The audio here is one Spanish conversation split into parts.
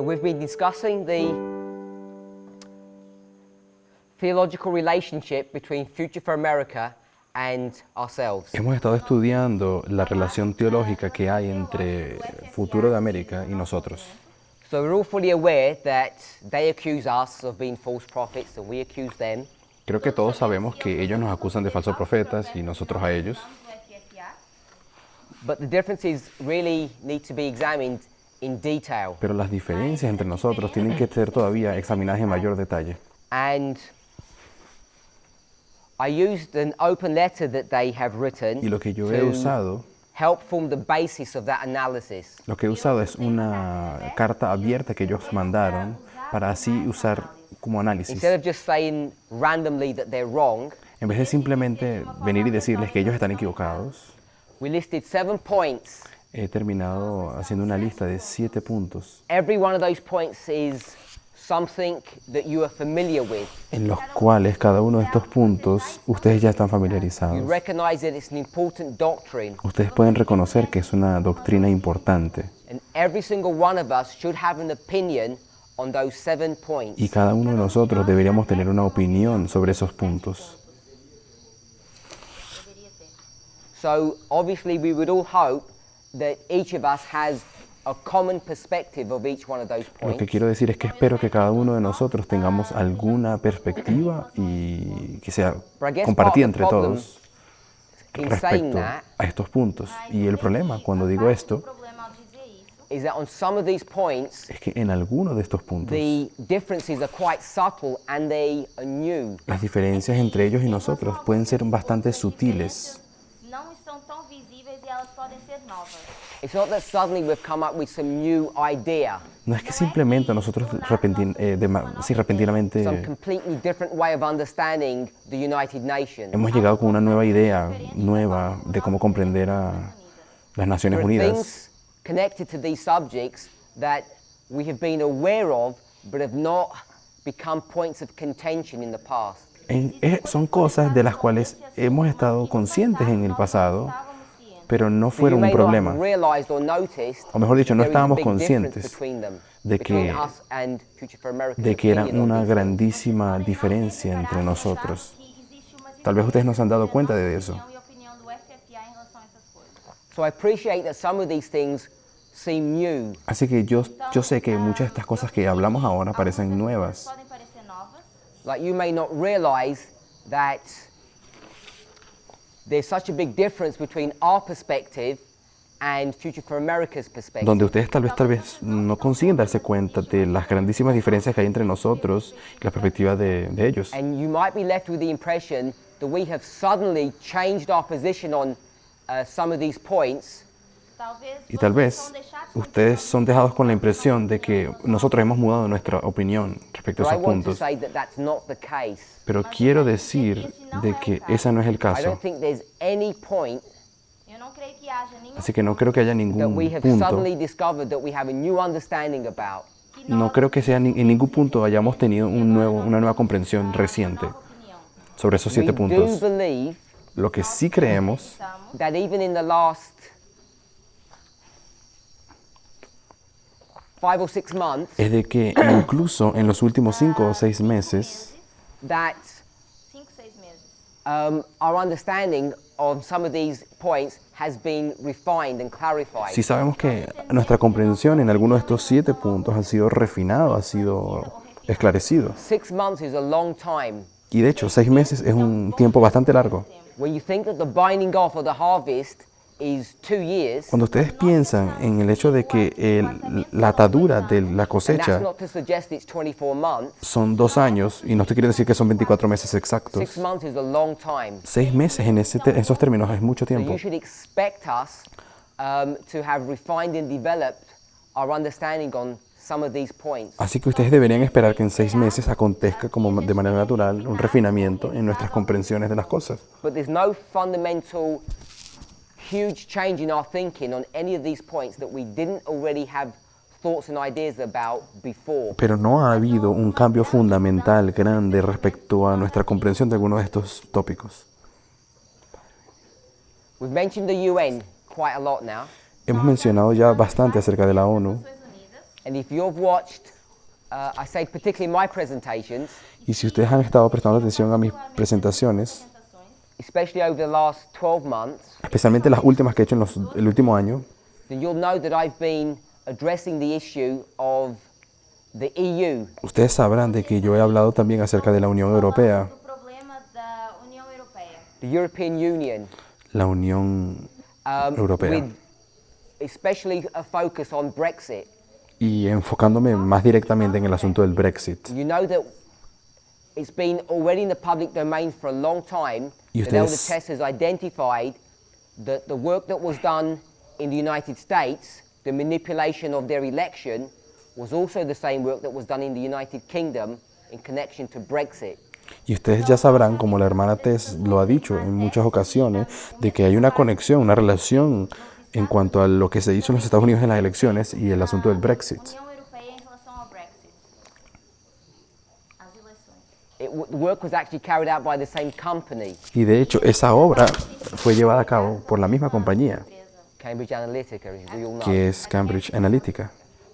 we've been discussing the theological relationship between Future for America and ourselves. Hemos estado estudiando la relación teológica que hay entre Futuro de América y nosotros. So we're all fully aware that they accuse us of being false prophets and we accuse them. Creo que todos sabemos que ellos nos acusan de falsos profetas y nosotros a ellos. But the differences really need to be examined in detail. Pero las diferencias entre nosotros tienen que ser todavía examinadas en mayor detalle. And I used an open letter that they have written Y lo que yo he usado, help form the basis of that analysis. lo que he usado es una carta abierta que ellos mandaron para así usar como análisis. Instead of just saying randomly that they're wrong, En vez de simplemente venir y decirles que ellos están equivocados, we listed 7 points. he terminado haciendo una lista de 7 puntos Every one of those points is something that you are familiar with. en los cuales cada uno de estos puntos ustedes ya están You familiarizados. recognize that it's an important doctrine, Ustedes pueden reconocer que es una doctrina importante and every single one of us should have an opinion on those 7 points. y cada uno de nosotros deberíamos tener una opinión sobre esos puntos. So obviously we would all hope that each of us has a common perspective of each one of those Lo que points. quiero decir es que espero que cada uno de nosotros tengamos alguna perspectiva y que sea But I guess compartida part entre of the problem todos in saying respecto that a estos puntos. Y el problema cuando digo esto is that on some of these points es que en alguno de estos puntos the differences are quite subtle and they are new. las diferencias entre ellos y nosotros pueden ser bastante sutiles. Não estão tão visíveis e elas podem ser novas. It's not that suddenly we've come up with some new idea, No es que simplemente nosotros repentinamente some completely different way of understanding the United Nations. hemos llegado con una nueva idea nueva de cómo comprender a las Naciones There are Unidas. things connected to these subjects that we have been aware of but have not become points of contention in the past. Son cosas de las cuales hemos estado conscientes en el pasado, pero no But you fueron un may not problema. have realized or noticed O mejor dicho, no there is a estábamos big difference conscientes between them, de between que, us and Future for America's de que era opinion on una these things. grandísima diferencia entre nosotros. Que existe uma Tal vez ustedes no se han dado cuenta de eso. e opinião do FFA em relação a essas coisas. So I appreciate that some of these things seem new, Así que yo sé que muchas de estas cosas que hablamos ahora parecen nuevas. Podem parecer novas. like you may not realize that there's such a big difference between our perspective and Future for America's perspective. Donde ustedes tal vez no consiguen darse cuenta de las grandísimas diferencias que hay entre nosotros y la perspectiva de ellos. And you might be left with the impression that we have suddenly changed our position on some of these points, Talvez Y tal vez são deixados com ustedes son dejados con la impresión de que nosotros hemos mudado nuestra opinión respecto but a I esos want to puntos. say that that's not the case. Pero quiero decir de que ese no es el I caso. don't think there's any point Eu não creio que haja nenhum Así que no creo que haya that ningún we have punto, suddenly discovered that we have a new understanding about. no creo que sea en ningún punto hayamos tenido una nueva comprensión reciente opinião. sobre esos We 7 do puntos. believe Lo que sí creemos Estamos that even in the last 5 or 6 months, es de que incluso en los últimos 5 o 6 meses, that 5, 6 meses. our understanding of some of these points has been refined and clarified. sí sabemos que nuestra comprensión en algunos de estos 7 puntos ha sido refinado, ha sido esclarecido. 6 months is a long time. Y de hecho, 6 meses es un tiempo bastante largo. When you think that the binding off of the harvest is 2 years, Cuando ustedes piensan en el hecho de que la atadura de la and that's cosecha not to suggest it's 24 months, son 2 años, y no estoy queriendo decir que son 24 meses 6 exactos, months is a long time. 6 meses en esos términos es mucho So tiempo. you should expect us to have refined and developed our understanding on some of these points. Así que ustedes deberían esperar que en 6 meses acontezca como de manera natural un refinamiento en nuestras comprensiones de las cosas. But there's no fundamental huge change in our thinking on any of these points that we didn't already have thoughts and ideas about before. Pero no ha habido un cambio fundamental grande respecto a nuestra comprensión de algunos de estos tópicos. We've mentioned the UN quite a lot now. Hemos mencionado ya bastante acerca de la ONU. And if you've watched, I say particularly my presentations, Y si ustedes han estado prestando atención a mis presentaciones, especially over the last 12 months, especialmente las últimas que he hecho en el último año, then you'll know that I've been addressing the issue of the EU, ustedes sabrán de que yo he hablado también acerca de la Unión Europea, Do problema da União Europeia. the European Union, la Unión Europea, with especially a focus on Brexit. y enfocándome más directamente en el asunto del Brexit. You know that it's been already in the public domain for a long time Y that Elder ustedes- Tess has identified that the work that was done in the United States, the manipulation of their election, was also the same work that was done in the United Kingdom in connection to Brexit. Y ustedes ya sabrán, como la hermana Tess lo ha dicho en muchas ocasiones, de que hay una conexión, una relación en cuanto a lo que se hizo en los Estados Unidos en las elecciones y el asunto del Brexit. União Europeia em relação ao Brexit. As eleições. The work was actually carried out by the same company, Y de hecho, esa obra fue llevada a cabo por la misma compañía, Cambridge Analytica, as we all know. que es Cambridge Analytica.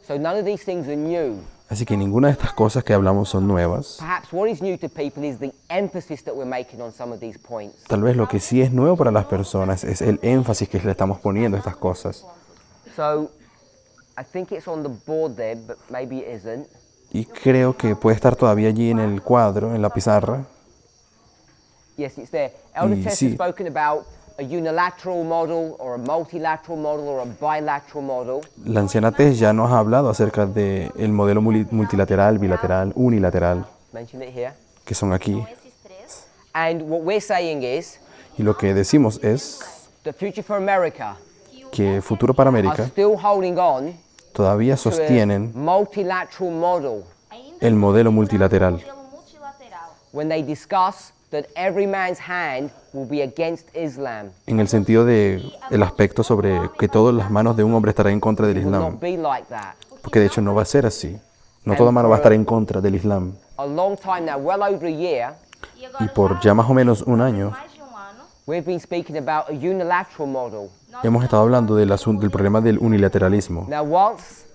So none of these things are new. Así que ninguna de estas cosas que hablamos son nuevas. Perhaps what is new to people is the emphasis that we're making on some of these points. Tal vez lo que sí es nuevo para las personas es el énfasis que le estamos poniendo a estas cosas. So I think it's on the board there, but maybe it isn't. Y creo que puede estar todavía allí en el cuadro, en la pizarra. Yes, it's there. Elder Y Tess sí. has spoken about a unilateral model or a multilateral model or a bilateral model. La anciana Tess ya nos ha hablado acerca del modelo multilateral, bilateral, unilateral, Mention it here. que son aquí. Esses três. And what we're saying is Y lo que decimos es the Future for America que Futuro para are América still holding on todavía to a sostienen multilateral model Ainda el modelo multilateral, modelo multilateral. when they discuss that every man's hand will be against Islam. en el sentido de el aspecto sobre que todas las manos de un hombre estarán en contra del It will Islam, not be like that. porque de hecho no va a ser así. No toda mano va a estar en contra del Islam. A long time now, well over a year, E agora Y por ya más o menos un año mais de ano, we've been speaking about a unilateral model. hemos estado hablando del problema del unilateralismo. Now, whilst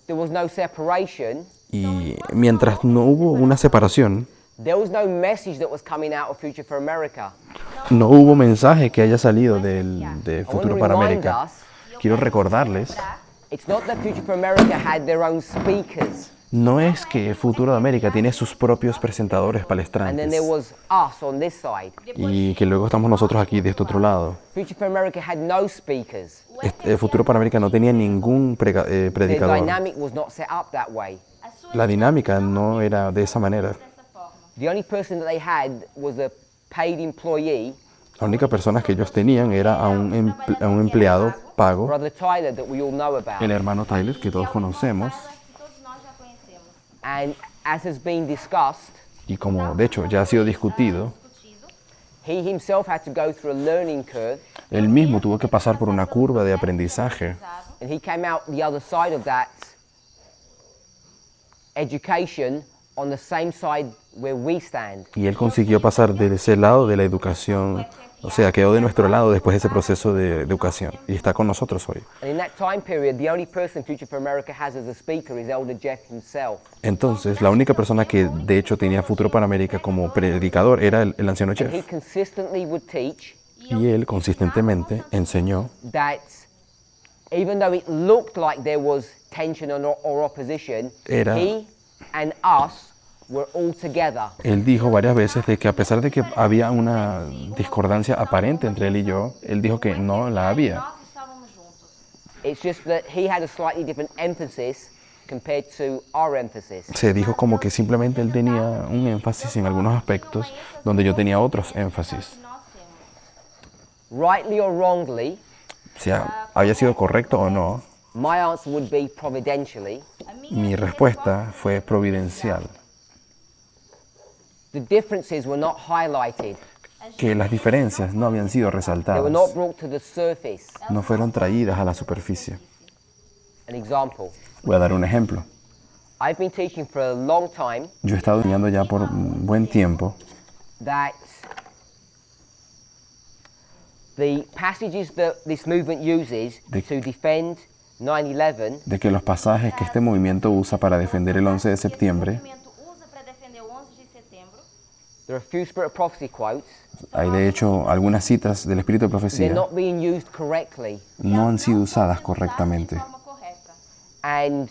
there was no separation, Y mientras no hubo una separación, there was no message that was coming out of Future for America. no hubo mensaje que haya salido de I want Futuro to para remind América. us, Quiero recordarles, it's not that Future for America had their own speakers, no es que Futuro de América tiene sus propios presentadores and then palestrantes there was us on this side. y que luego estamos nosotros aquí de este otro lado. Future for America had no speakers. Futuro para América no tenía ningún The predicador. dynamic was not set up that way. a sua La dinámica no era de esa manera. dessa forma. The only person that they had was a paid employee, La única persona que ellos tenían era a un empleado pago, Brother Tyler, that we all know about. el hermano Tyler, que todos conocemos. Que todos nós já conhecemos. And as has been discussed, Y como de hecho ya ha sido discutido, Discutido. he himself had to go through a learning curve, él mismo tuvo que pasar por una curva de aprendizaje and he came out the other side of that education on the same side where we stand. y él consiguió pasar de ese lado de la educación, o sea, quedó de nuestro lado después de ese proceso de educación y está con nosotros hoy. And in that time period, the only person Future for America has as a speaker is Elder Jeff himself. Entonces, la única persona que de hecho tenía Futuro para América como predicador era el anciano And he Jeff. consistently would teach Y él consistentemente enseñó that even though it looked like there was tension or opposition, Era- he and us were all together. Él dijo varias veces de que a pesar de que había una discordancia aparente entre él y yo, él dijo que no la había. Nós estávamos juntos. It's just that he had a slightly different emphasis compared to our emphasis. Se dijo como que simplemente él tenía un énfasis en algunos aspectos donde yo tenía otros énfasis. Nós temos. Rightly or wrongly, O sea, había sido correcto o no, my answer would be providentially. A minha mi respuesta fue providencial, The differences were not highlighted. que las diferencias no habían sido They were resaltadas, not brought to the surface. no fueron traídas a la superficie. An example. Voy a dar un ejemplo. I've been teaching for a long time Yo he estado enseñando ya por un buen tiempo that the passages that this movement uses De- to defend 9/11, de que los pasajes que este movimiento usa para defender el 11 de septiembre, movimento usa para defender o 11 de setembro. there are a few Spirit of Prophecy quotes. hay de hecho algunas citas del Espíritu de They're Profecía, not being used correctly. no han sido usadas De correctamente. forma correta. And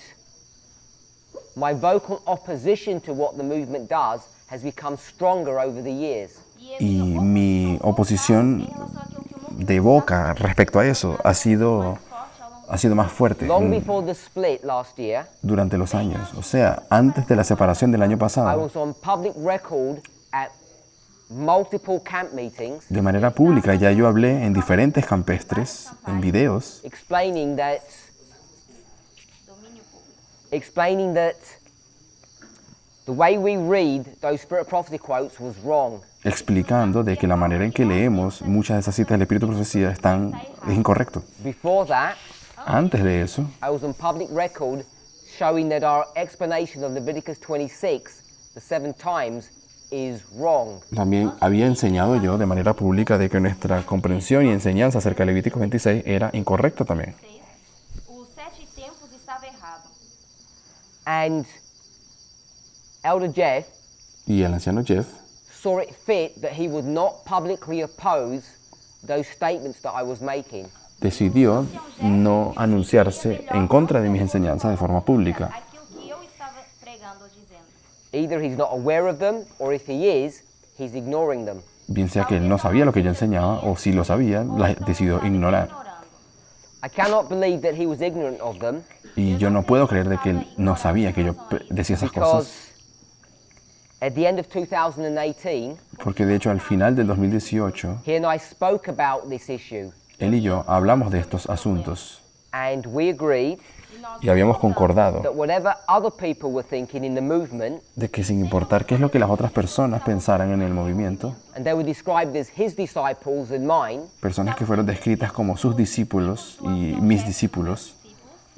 my vocal opposition to what the movement does has become stronger over the years. Y mi oposición de boca respecto a eso ha sido más fuerte Long before the split last year, durante los años. O sea, antes de la separación del año I pasado, was on public record at multiple camp meetings de manera pública, ya yo hablé en diferentes campestres, en videos, explaining that Domínio público. the way we read those Spirit of Prophecy quotes was wrong. explicando de que la manera en que leemos muchas de esas citas del Espíritu de Profecía es incorrecto. Before that, Antes de eso, I was on public record showing that our explanation of Leviticus 26, the 7 times, is wrong. también había enseñado yo de manera pública de que nuestra comprensión y enseñanza acerca de Levítico 26 era incorrecta también. Os 7 tempos estava errado. And Elder Jeff Y el anciano Jeff saw it fit that he would not publicly oppose those statements that I was making. decidió no anunciarse en contra de mis enseñanzas de forma pública. Aquilo que eu estava pregando ou dizendo. Either he's not aware of them, or if he is, he's ignoring them. Bien sea que él no sabía lo que yo enseñaba, o si lo sabía, las decidió ignorar. Ignorando. I cannot believe that he was ignorant of them, Y yo no puedo creer de que él no sabía que yo decía esas because cosas, at the end of 2018, porque de hecho al final del 2018, he and I spoke about this issue, él y yo hablamos de estos asuntos and we agreed y habíamos concordado that whatever other people were thinking in the movement, de que sin importar qué es lo que las otras personas pensaran en el movimiento, and they were described as his disciples and mine, personas que fueron descritas como sus discípulos y mis discípulos,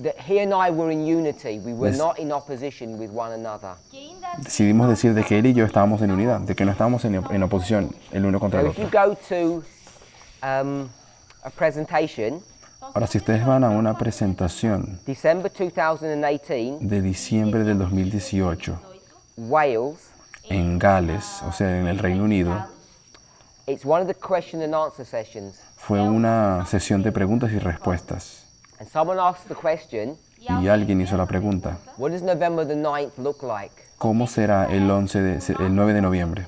that he and I were in unity. We were Yes. not in opposition with one another. Que ainda decidimos decir de que él y yo estábamos en unidad, de que no estábamos en oposición el uno contra So el if you otro. go to a presentation, Ahora, si ustedes van a una presentación December 2018, de diciembre del 2018 Wales, en Gales, o sea, en el Reino Unido, it's one of the question and answer sessions. fue una sesión de preguntas y respuestas. And someone asked the question, Y alguien hizo la pregunta, what does November the 9th look like? ¿cómo será el 9 de noviembre?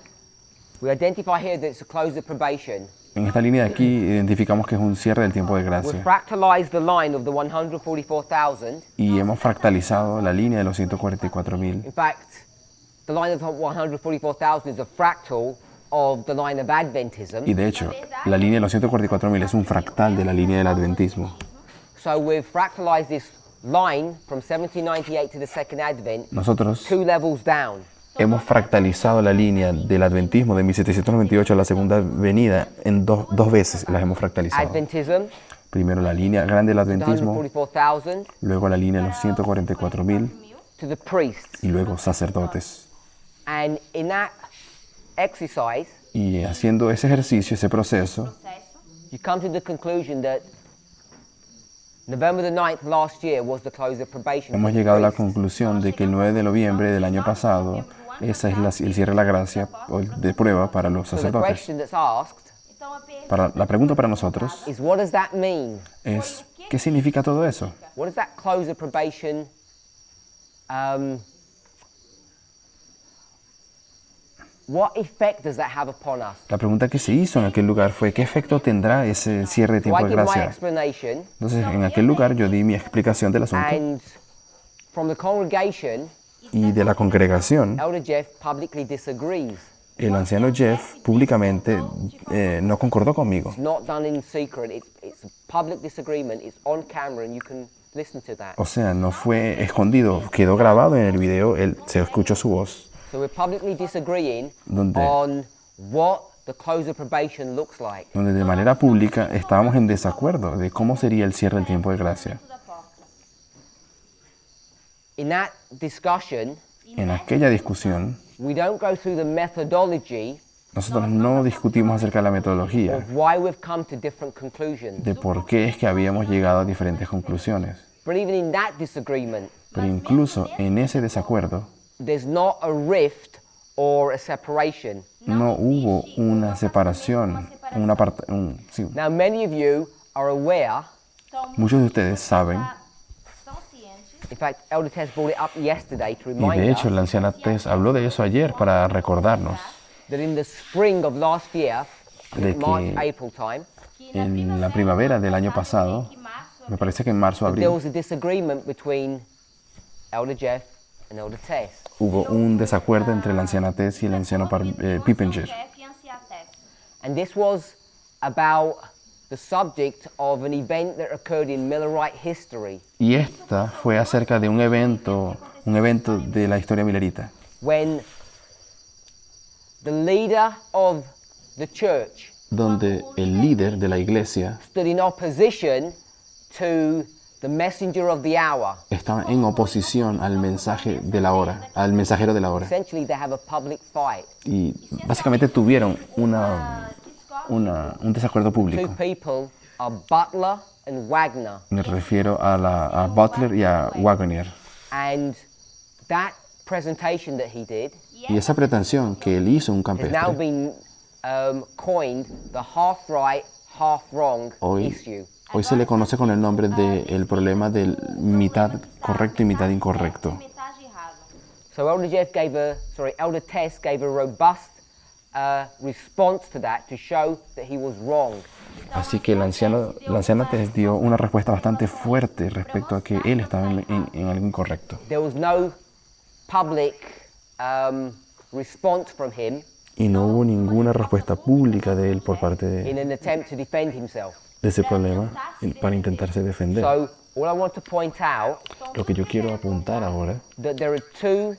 We identify here that it's a close of probation. En esta línea de aquí identificamos que es un cierre del tiempo de We've gracia fractalized the line of the 144,000. y hemos fractalizado la línea de los 144,000. In fact, the line of 144,000 is a fractal of the line of Adventism. Y de hecho, la línea de los 144,000 es un fractal de la línea del adventismo. So we've fractalized this line from 1798 to the second Advent, Nosotros 2 levels down. hemos fractalizado la línea del adventismo de 1798 a la segunda venida en dos veces las hemos fractalizado. Adventism, Primero la línea grande del the adventismo, 144,000, luego la línea de los 144,000 to the priests. y luego sacerdotes. And in that exercise, Y haciendo ese ejercicio, ese proceso, processo. you come to the conclusion that November the 9th last year was the close of probation. hemos for the llegado a la priests. conclusión de que el 9 de noviembre del año pasado, esa es el cierre de la gracia o de prueba para los So the sacerdotes. question that's asked Então a pergunta La pregunta para nosotros is, what does that mean? es, ¿qué significa todo eso? What does that close of probation what effect does that have upon us? La pregunta que se hizo en aquel lugar fue, ¿qué efecto tendrá ese cierre de So tiempo I de give my gracia? explanation, Entonces, en aquel lugar yo di mi explicación del asunto and from the congregation, y de la congregación, Elder Jeff publicly disagrees. el anciano Jeff públicamente no concordó conmigo. It's not done in secret. It's a public disagreement. It's on camera, and you can listen to that. O sea, no fue escondido, quedó grabado en el video, se escuchó su voz. So we're publicly disagreeing Donde- on what the close of probation looks like. Donde de manera pública estábamos en desacuerdo de cómo sería el cierre del tiempo de gracia. da porta. In that discussion, En aquella discusión, we don't go through the methodology nosotros no discutimos acerca de la metodología, of why we've come to different conclusions. de por qué es que habíamos llegado a diferentes conclusiones. But even in that disagreement, Pero incluso en ese desacuerdo there's not a rift or a separation. no hubo una separación, sí. Now, many of you are aware, Muchos de ustedes saben, Estão cientes in fact, Elder Tess brought it up yesterday to y remind de hecho us la anciana Tess habló de eso ayer para recordarnos that in the spring of last year, de March, que April time, en la primavera del año pasado, me parece que en marzo o there abril, was a disagreement between Elder Jeff and Elder Tess. hubo un desacuerdo entre la anciana Tess y el anciano Pippenger. Jeff e Anciates. And this was about the subject of an event that occurred in Millerite history Y esta fue acerca de un evento de la historia milerita, when the leader of the church donde el líder de la iglesia stood in opposition to the messenger of the hour. estaba en oposición al mensaje de la hora, al mensajero de la hora. Essentially, they have a public fight. Y básicamente tuvieron un desacuerdo Two público. people are Butler and Wagner. Me refiero a Butler y a Wagoner. And that presentation that he did Y esa pretensión que él hizo un has now campestre, been coined the half right, half wrong hoy, issue. hoy se le conoce con el nombre del problema del mitad correcto y mitad incorrecto. Metade errado. So Elder Tess gave a robust response to that to show that he was wrong. Así que la anciana Tess dio una respuesta bastante fuerte respecto a que él estaba en algo incorrecto. There was no public response from him Y no hubo ninguna respuesta pública de él por parte in an attempt to defend himself. de ese problema para intentarse defender. So all I want to point out Lo que yo quiero apuntar ahora that there are two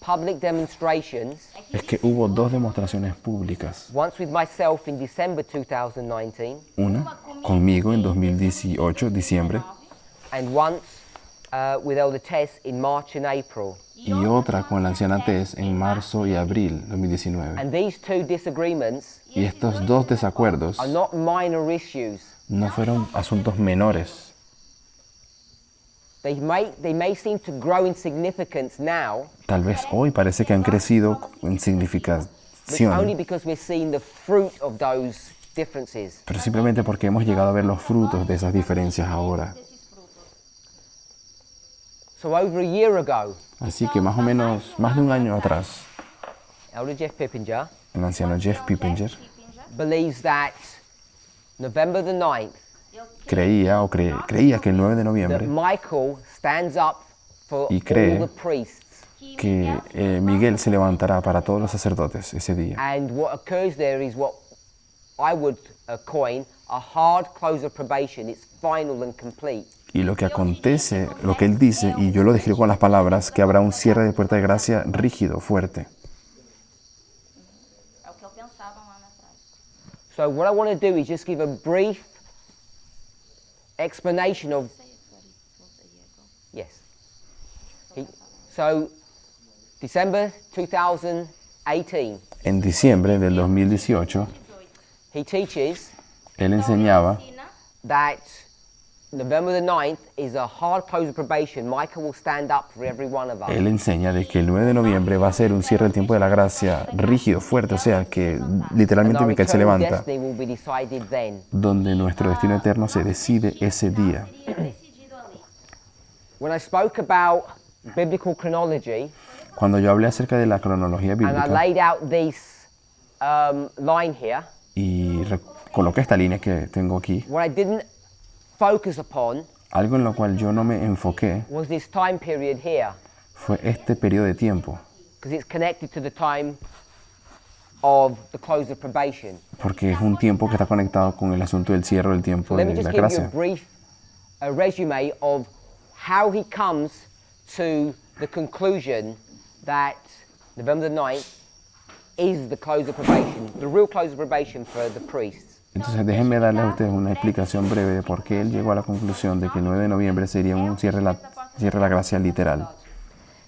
public demonstrations, es que hubo dos demostraciones públicas. once with myself in December 2019 Una conmigo en 2018, diciembre, and once with Elder Tess in March and April. y otra con la anciana Tess en marzo y abril 2019. And these two disagreements Y estos dos desacuerdos are not minor issues. no fueron asuntos menores. They may seem to grow in significance now, Tal vez hoy parece que han crecido en but it's only significación, because we're seeing the fruit of those differences. pero simplemente porque hemos llegado a ver los frutos de esas diferencias ahora. So over a year ago, Así que más o menos, más de un año atrás, Elder Jeff Pippinger el anciano Jeff Pippenger believes that November the 9th, creía que el 9 de that noviembre Michael stands up for Y all cree the priests. que Miguel se levantará para todos los sacerdotes ese día. And what occurs there is what I would coin a hard close of probation. It's final and complete. Y lo que acontece, lo que él dice, y yo lo describo con las palabras, que habrá un cierre de puerta de gracia rígido, fuerte. É o que eu pensava um ano atrás. So what I want to do is just give a brief explanation of yes. So December 2018, En diciembre del 2018, he teaches él enseñaba that November the 9th is a hard close of probation. Michael will stand up for every one of us. él enseña de que el 9 de noviembre va a ser un cierre del tiempo de la gracia rígido, fuerte, o sea, que And literalmente our Miquel se eternal levanta, destiny will be decided then. donde nuestro destino eterno se decide ese día. Decidido ali. When I spoke about biblical chronology Cuando yo hablé acerca de la cronología and I bíblica laid out this line here, y coloqué esta línea que tengo aquí, what I didn't focus upon algo en lo cual yo no me enfoqué was this time period here, fue este periodo de tiempo, because it's connected to the time of the close of probation. porque es un tiempo que está conectado con el asunto del cierre del tiempo Let me de just la give you a gracia. brief resume of how he comes to the conclusion that November the 9th is the close of probation, the real close of probation for the priests. Entonces déjenme darles a ustedes una explicación breve de por qué él llegó a la conclusión de que el 9 de noviembre sería un cierre de la gracia literal.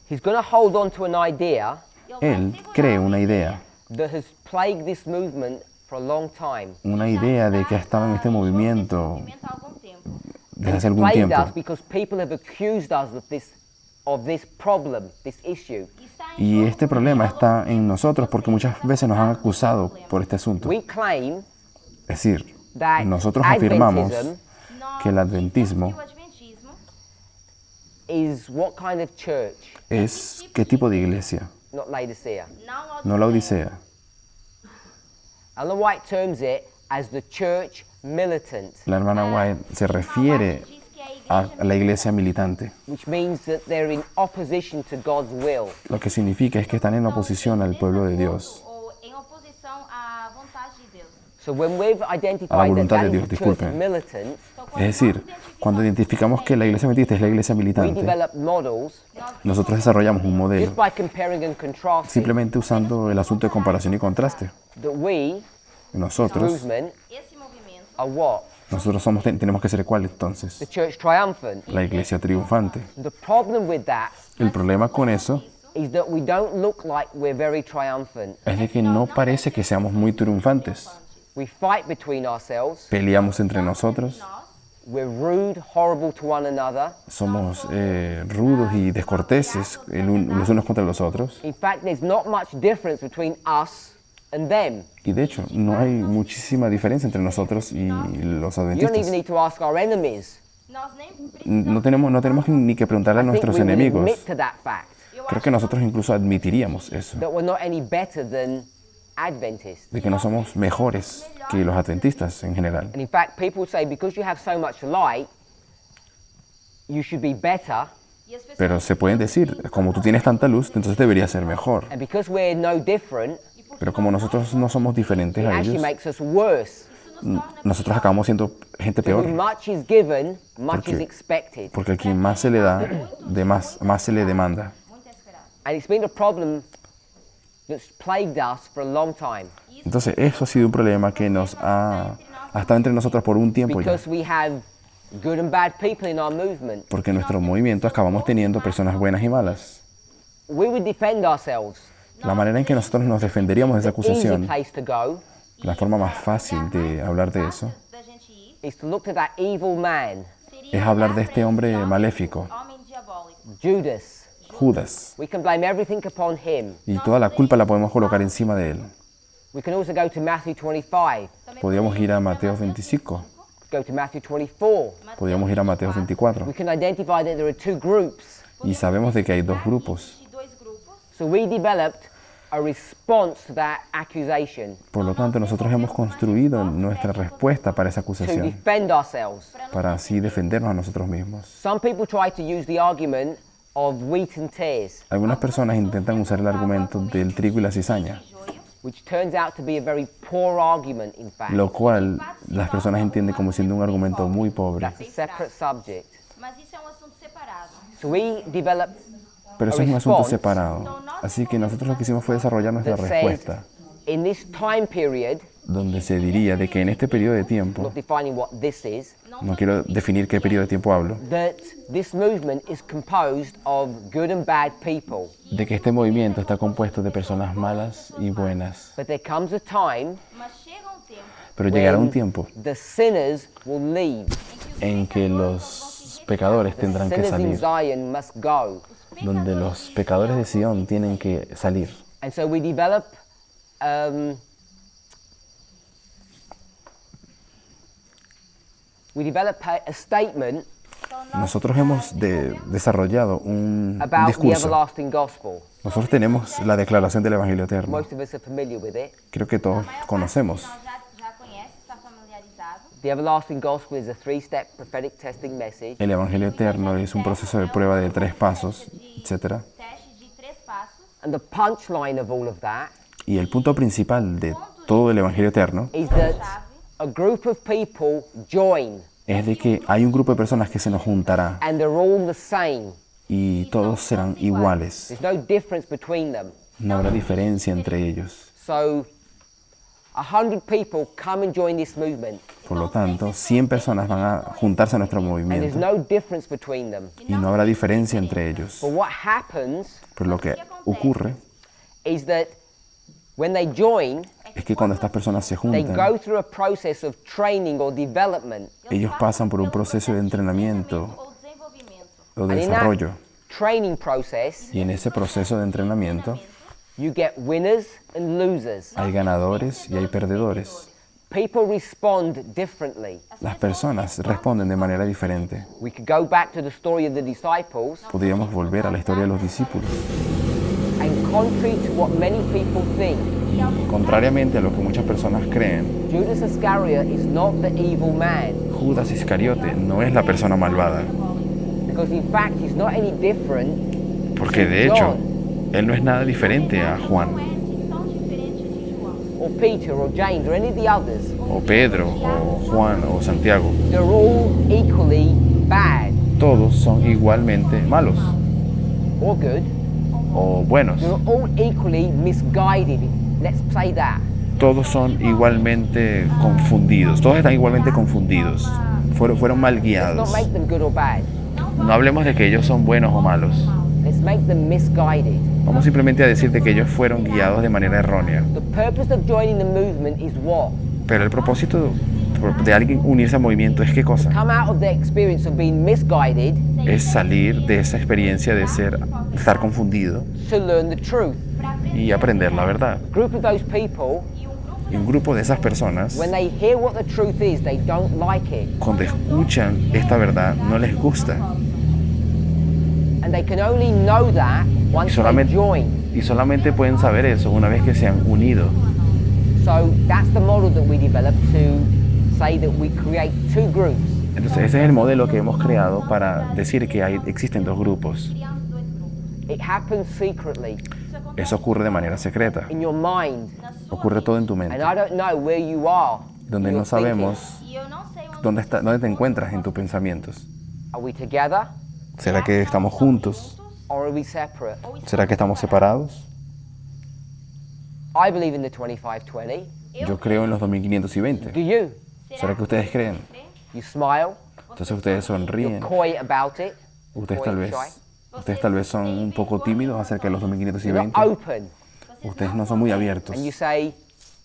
He's going to hold on to an idea Él cree una idea that has plagued this movement for a long time. de que ha estado en este movimiento Movimento há algum tempo. desde hace algún Plagued tiempo. us because people have accused us of this problem, this issue. Y este problema está en nosotros porque muchas veces nos han acusado por este asunto. We claim Es decir, that nosotros afirmamos Adventism que el adventismo O adventismo is what kind of church? es qué tipo de iglesia, Not Laodicea. no la Odisea. Ellen White terms it as the church militant, La hermana White se refiere diz que é a a la iglesia militante. which means that they're in opposition to God's will. Lo que significa es que están en oposición al pueblo de Dios. ou em oposição à vontade de Deus. So when we've A la identified that voluntad that de is Dios, the church disculpen. militant, Es decir, cuando identificamos que la iglesia adventista es la iglesia we militante, develop models nosotros desarrollamos un modelo just by comparing and contrasting simplemente usando el asunto de comparación y contraste. that we, Nosotros, movement, Esse movimento are what? tenemos que ser ¿cuál entonces? The church triumphant. La iglesia triunfante. The problem with that El problema con eso is that we don't look like we're very triumphant. es de que no parece que seamos muy triunfantes. We fight between ourselves. Peleamos entre nosotros, We're rude, horrible to one another. somos rudos y descorteses los unos contra los otros. In fact, there's not much difference between us and them. Y de hecho, no hay muchísima diferencia entre nosotros y los You don't even adventistas. need to ask our enemies. nós nem precisamos. No tenemos ni que preguntarle a I think nuestros we will enemigos. admit to that fact, Creo que nosotros incluso admitiríamos eso, that we're not any better than Adventists. de que no somos mejores que los adventistas en general. And in fact, people say because you have so much light, you should be better. E as pessoas Pero se pueden decir, como tú tienes tanta luz, entonces deberías ser mejor. And because we're no different, Pero como nosotros no somos diferentes it a actually ellos, makes us worse. nosotros acabamos siendo gente Because peor. much is given, much Porque- is expected. Porque a quien más se le da, más se le demanda. muito esperado. And it's been a problem that's plagued us for a long time Entonces eso ha sido un problema que nos ha estado entre nosotros por un tiempo ya. because we have good and bad people in our movement. Porque en nuestro movimiento acabamos teniendo personas buenas y malas. We would defend ourselves. La manera en que nosotros nos defenderíamos de esa The easy acusación, place to go la forma más fácil de hablar de eso, Da gente ir is to look to that evil man, es hablar de este hombre maléfico, homem diabólico. Judas. Judas. We can blame everything upon him. Y toda la culpa la podemos colocar encima de él. We can also go to Matthew 25, Podríamos ir a Mateo 25, go to Matthew 24. podríamos ir a Mateo 24. We can identify that there are two groups. Y sabemos de que hay dos grupos. De dois grupos. So we developed a response to that accusation Por lo tanto, nosotros hemos construido nuestra respuesta para esa to acusación, defend ourselves. para así defendernos a nosotros mismos. Some people try to use the argument of wheat and tares, Algunas personas intentan usar el argumento del trigo y la cizaña, Joio. which turns out to be a very poor argument, in fact. lo cual las personas entienden como siendo un argumento muy pobre. That's a separate subject. Mas isso é assunto separado. So we developed Pero eso es un asunto separado. Así que nosotros lo que hicimos fue desarrollar nuestra that says, respuesta, in this time period, donde se diría de que en este periodo de tiempo, not defining what this is, no quiero definir qué periodo de tiempo hablo, that this movement is composed of good and bad people. de que este movimiento está compuesto de personas malas y buenas. But there comes a time Mas chega tempo Pero llegará un when tiempo the sinners will leave. en que los pecadores tendrán que Sinners in salir, Zion must go. donde los pecadores de Sión tienen que salir. And so we develop a statement Nosotros hemos desarrollado un about the discurso. everlasting gospel. Nosotros tenemos la declaración del Evangelio Eterno. Most of us are familiar with it. Creo que todos conocemos. nós já conhece, está familiarizado. The everlasting gospel is a three-step prophetic testing message. El Evangelio Eterno es un proceso de prueba de 3 pasos, etc. Teste de 3 passos. And the punchline of all of that Y el punto principal de todo el Evangelio Eterno is that a group of people join es de que hay un grupo de personas que se nos juntará and they're all the same. y todos serán iguales. There's no difference between them. No habrá diferencia entre ellos. So 100 people come and join this movement Por lo tanto, 100 personas van a juntarse a nuestro and there's movimiento no difference between them. y no habrá diferencia entre ellos. But what happens Pero lo que ocurre is that when they join, es que cuando estas personas se they juntan, go through a process of training or development. ellos pasan por un proceso de entrenamiento ou desenvolvimento. o And de in that desarrollo. training process, Y en ese proceso de entrenamiento you get winners and losers. hay ganadores y hay perdedores. People respond differently. Las personas responden de manera diferente. We could go back to the story of the disciples, Podríamos volver a la historia de los discípulos. and contrary to what many people think, Y contrariamente a lo que muchas personas creen, Judas Iscariot is not the evil man, Judas Iscariote no es la persona malvada, because in fact he's not any different porque to de hecho, John él no es nada diferente a Juan, Não é tão diferente de João. or Peter or James or any of the others. o Pedro, o Juan, o Santiago. They're all equally bad Todos son igualmente malos or good. o buenos. They're all equally misguided. Let's say that. Todos son igualmente confundidos. Todos están igualmente confundidos. Fueron mal Let's not guiados. make them good or bad. No hablemos de que ellos son buenos o malos. Let's make them misguided. Vamos simplemente a decir de que ellos fueron guiados de manera errónea. The purpose of joining the movement is what? Pero el propósito de alguien unirse al movimiento es qué cosa? Come out of the experience of being misguided Es salir de esa experiencia de estar confundido to learn the truth. y aprender la verdad. A group of those people, Y un grupo de esas personas, when they hear what the truth is, they don't like it. cuando escuchan esta verdad, no les gusta. And they can only know that once they join. Y solamente pueden saber eso una vez que se han unido. So that's the model that we developed to say that we create two groups. Entonces ese es el modelo que hemos creado para decir que existen dos grupos. Criamos dois grupos. It happens secretly Eso ocurre de manera secreta. in your mind. Ocurre todo en tu And mente. I don't know where you are. Donde in no your thinking. sabemos E eu não sei onde dónde te encuentras en tus pensamientos. Are we together ¿Será que estamos juntos? or are we separate? ¿Será que estamos separados? I believe in the 25-20. Yo creo en los 2520. Do you? ¿Será que ustedes creen? You smile, Entonces ustedes you're sonríen. coy about it, Ustedes coy tal and vez, shy. ustedes tal vez son un poco tímidos acerca de los You're 2520. not open, Ustedes no son muy abiertos. and you say,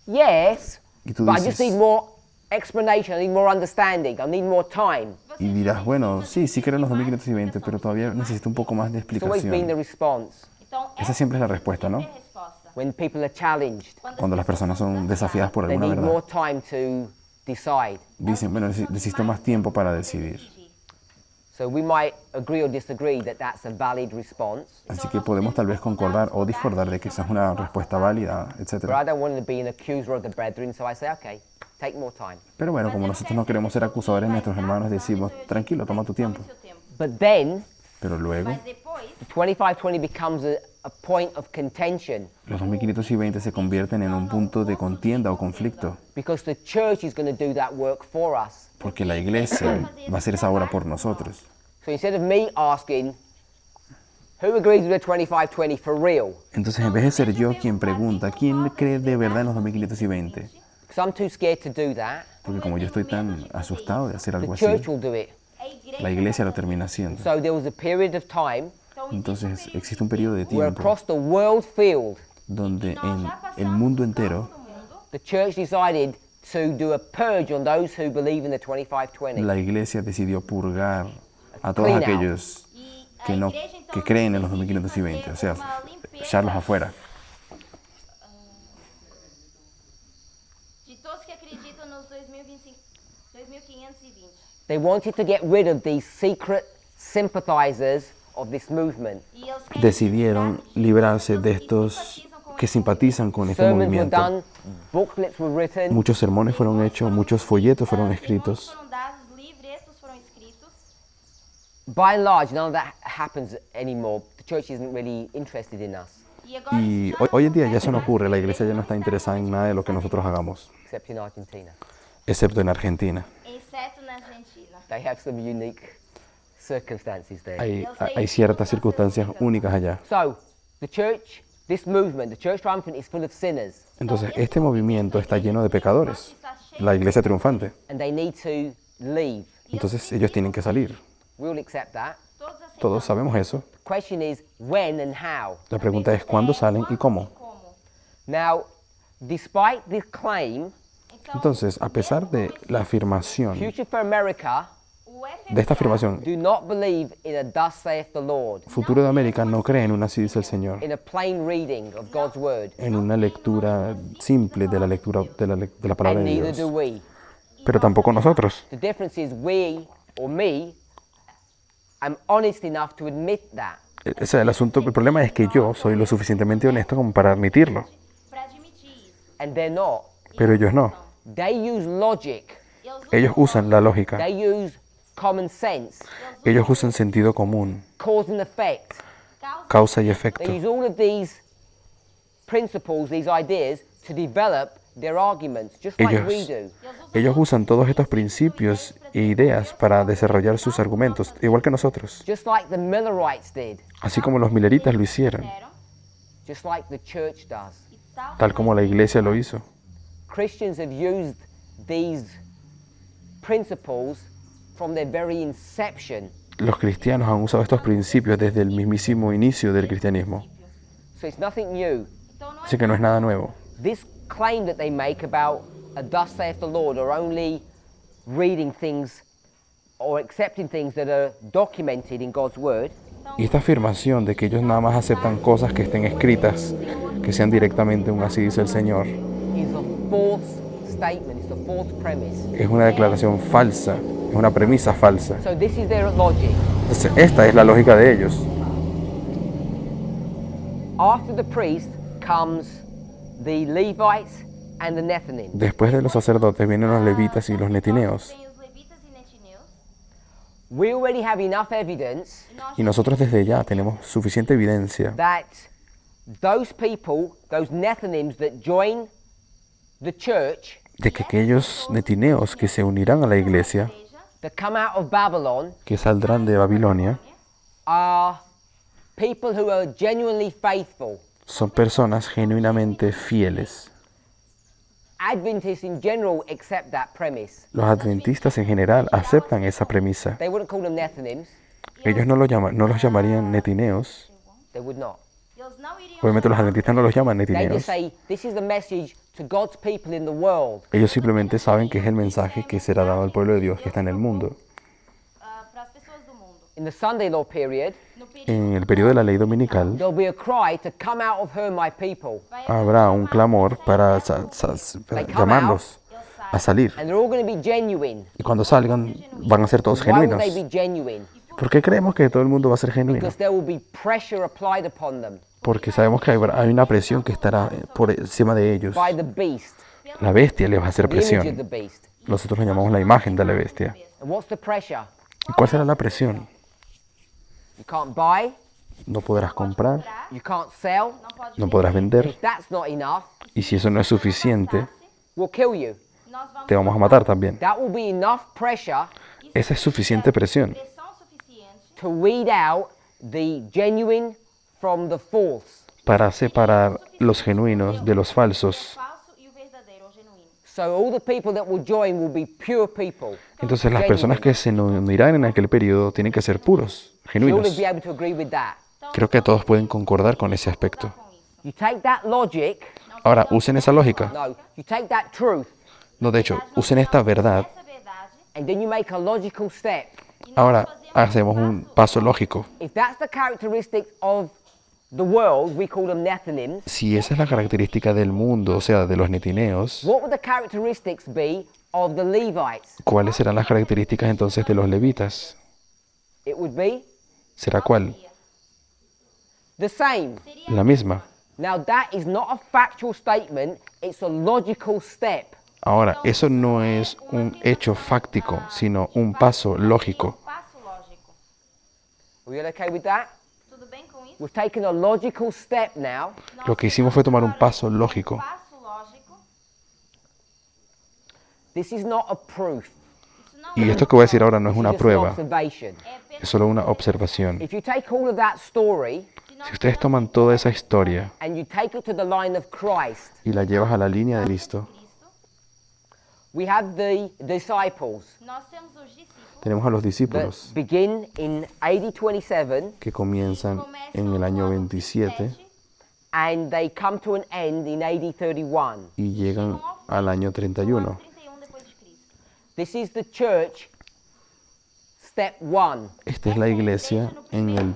yes, Y tú but I just dices, need more explanation, I need more understanding, I need more time. y dirás, bueno, sí creo en los 2520, pero todavía necesito un poco más de It's always been the explicación. response Então, Esa siempre es la respuesta, ¿no? é a resposta. when people are challenged. Cuando las personas son desafiadas por They alguna need more verdad. time to decide. Dicen, bueno, necesito más tiempo para decidir. So we might agree or disagree that that's a valid response, Así que podemos tal vez concordar o discordar de que esa es una respuesta válida, but etc. I don't want to be an accuser of the brethren, so I say, okay, take more time. Pero bueno, como nosotros no queremos ser acusadores de nuestros hermanos, decimos, tranquilo, toma tu tiempo. Seu tempo. But then Pero luego, Mas depois, the 25-20 becomes a point of contention los 2520 se convierten en un punto de contienda o conflicto, because the church is going to do that work for us. porque la iglesia va a hacer esa obra por nosotros. So instead of me asking, who agrees with the 25-20 for real? Entonces, en vez de ser yo quien pregunta, ¿quién cree de verdad en los 2520? Because I'm too scared to do that, Porque como yo estoy tan asustado de hacer the algo así, church will do it. a igreja. la iglesia lo termina haciendo. So there was a period of time Então, Entonces, existe un periodo de where tiempo across the world field, donde en el mundo entero the church decided to do a purge on those who believe in the 25-20. la iglesia decidió purgar a todos Clean out. aquellos e a que, no, igreja, então, que creen en los decidiu 2520, o sea, fazer uma limpeza echarlos afuera. de todos que acreditam nos 2025, 2520. They wanted to get rid of these secret sympathizers of this movement. E eles querem Decidieron librarse de estos que simpatizan con este Sermons were movimiento. done, booklets were written, Muchos sermones fueron hechos, muchos folletos fueron escritos. foram dados, livretos foram escritos. by and large, none of that happens anymore. The church isn't really interested in us, E agora, Y hoy en día ya eso no ocurre, la iglesia ya no está interesada en nada de lo que nosotros hagamos, except in Argentina. excepto en Argentina. exceto na Argentina. They have some unique circumstances there. Hay ciertas circunstancias únicas allá. So, the church, this movement, the church triumphant is full of sinners, Entonces, este movimiento está lleno de pecadores, la iglesia triunfante. and they need to leave. Entonces, ellos tienen que salir. We all accept that. Todos aceitamos. Todos sabemos eso. The question is when and how. La pregunta es cuándo salen y cómo. Como? Now, Despite this claim, Entonces, a pesar de la afirmación, Future for America o de esta afirmación, do not believe in a thus saith the Lord, Futuro de América no cree en un así dice el Señor, in a plain reading of God's word, en una lectura simple de la lectura de la palabra and de neither do Dios. we. Pero tampoco nosotros. The difference is we, or me, am honest enough to admit that. O sea, el problema es que yo soy lo suficientemente honesto como para admitirlo, para admitir isso. And they're not. pero ellos no. They use logic. Ellos usan la lógica, They use common sense, ellos usan sentido común, cause and effect. causa y efecto. They use all of these principles, these ideas, to develop their arguments, just like we do. Ellos usan todos estos principios e ideas para desarrollar sus argumentos, igual que nosotros, Just like the Millerites did, así como los mileritas lo hicieron, Fizeram, just like the church does. e tal tal como la iglesia lo hizo. Christians have used these principles from their very inception. Los cristianos han usado estos principios desde el mismísimo inicio del cristianismo, So it's nothing new. Então não así que no es nada nuevo. This claim that they make about a thus saith the Lord are only reading things or accepting things that are documented in God's word. Y esta afirmación de que ellos nada más aceptan cosas que estén escritas, que sean directamente un así dice el Señor, Is a false statement, it's a false premise. es una declaración falsa, es una premisa falsa. So this is their logic. Entonces, esta es la lógica de ellos. After the priest comes the Levites and the Nethinim. Después de los sacerdotes vienen los levitas y los netineos. tem os levitas e netineus. We already have enough evidence Y nosotros desde ya tenemos suficiente evidencia that those people, those Nethinims that join the church, de que aquellos netineos que se unirán a la iglesia, that come out of Babylon, que saldrán de Babilonia, are people who are genuinely faithful. son personas genuinamente fieles. Adventists in general accept that premise. Los adventistas en general aceptan esa premisa. They wouldn't call them Nethinims. Ellos no los llamarían netineos. They would not. Eles não iriam Obviamente los adventistas no los llaman They just netineos. say, this is the message to God's people in the world. Ellos simplemente saben que es el mensaje que será dado al pueblo de Dios que está en el mundo. para as pessoas do mundo. In the Sunday law period, No período En el periodo de la ley dominical there'll be a cry to come out of her, my people. habrá un clamor para llamarlos a salir. And they're all going to be genuine. Y cuando salgan van a ser todos Why would genuinos. they be genuine? ¿Por qué creemos que todo el mundo va a ser genuino? Because there will be pressure applied upon them Porque sabemos que hay una presión que estará por encima de ellos. by the beast, La bestia les va a hacer the image of the presión. beast. Nosotros lo llamamos la imagen de la bestia. And what's the pressure? ¿Y cuál será la presión? You can't buy, No podrás comprar, you can't sell. no podrás vender. If that's not enough, Y si eso no es suficiente, we'll kill you. nós vamos te vamos a matar también. That will be enough pressure Esa es suficiente presión pressão suficiente to weed out the genuine from the false. para separar los genuinos de los falsos. falso e o verdadeiro, o genuíno. So all the people that will join will be pure people. Entonces las personas que se unirán en aquel periodo tienen que ser puros, You'll genuinos. be able to agree with that. Creo que todos pueden concordar con ese aspecto. Com isso. You take that logic, Ahora, usen esa lógica. no, you take that truth, No, de hecho, usen esta verdad. Essa verdade, and then you make a logical step. e nós Ahora fazemos hacemos un paso lógico. If that's the characteristics of the world, we call them Nethinims. Si esa es la característica del mundo, o sea, de los netineos, What would the characteristics be of the Levites? ¿cuáles serán las características entonces de los levitas? It would be ¿Será cuál? the same. La misma. Now that is not a factual statement, it's a logical step. Ahora, eso no es un hecho fáctico, sino un paso lógico. passo lógico. Are you okay with that? Tudo bem com isso? We've taken a logical step now Lo que hicimos fue tomar un paso lógico. Passo lógico. This is not a proof. Isso não Y esto que voy a decir ahora no es This is una just an prueba, observation. es solo una observación. If you take all of that story Si ustedes toman toda esa historia and you take it to the line of Christ, y la llevas a la línea de Cristo, we have the disciples Nós temos os discípulos tenemos a los that discípulos begin in AD 27 que comienzan começam en el no año ano 27 27 and they come to an end in AD 31. y llegan al año 31. 31 depois de Cristo. This is the church, step 1. Esta es la iglesia en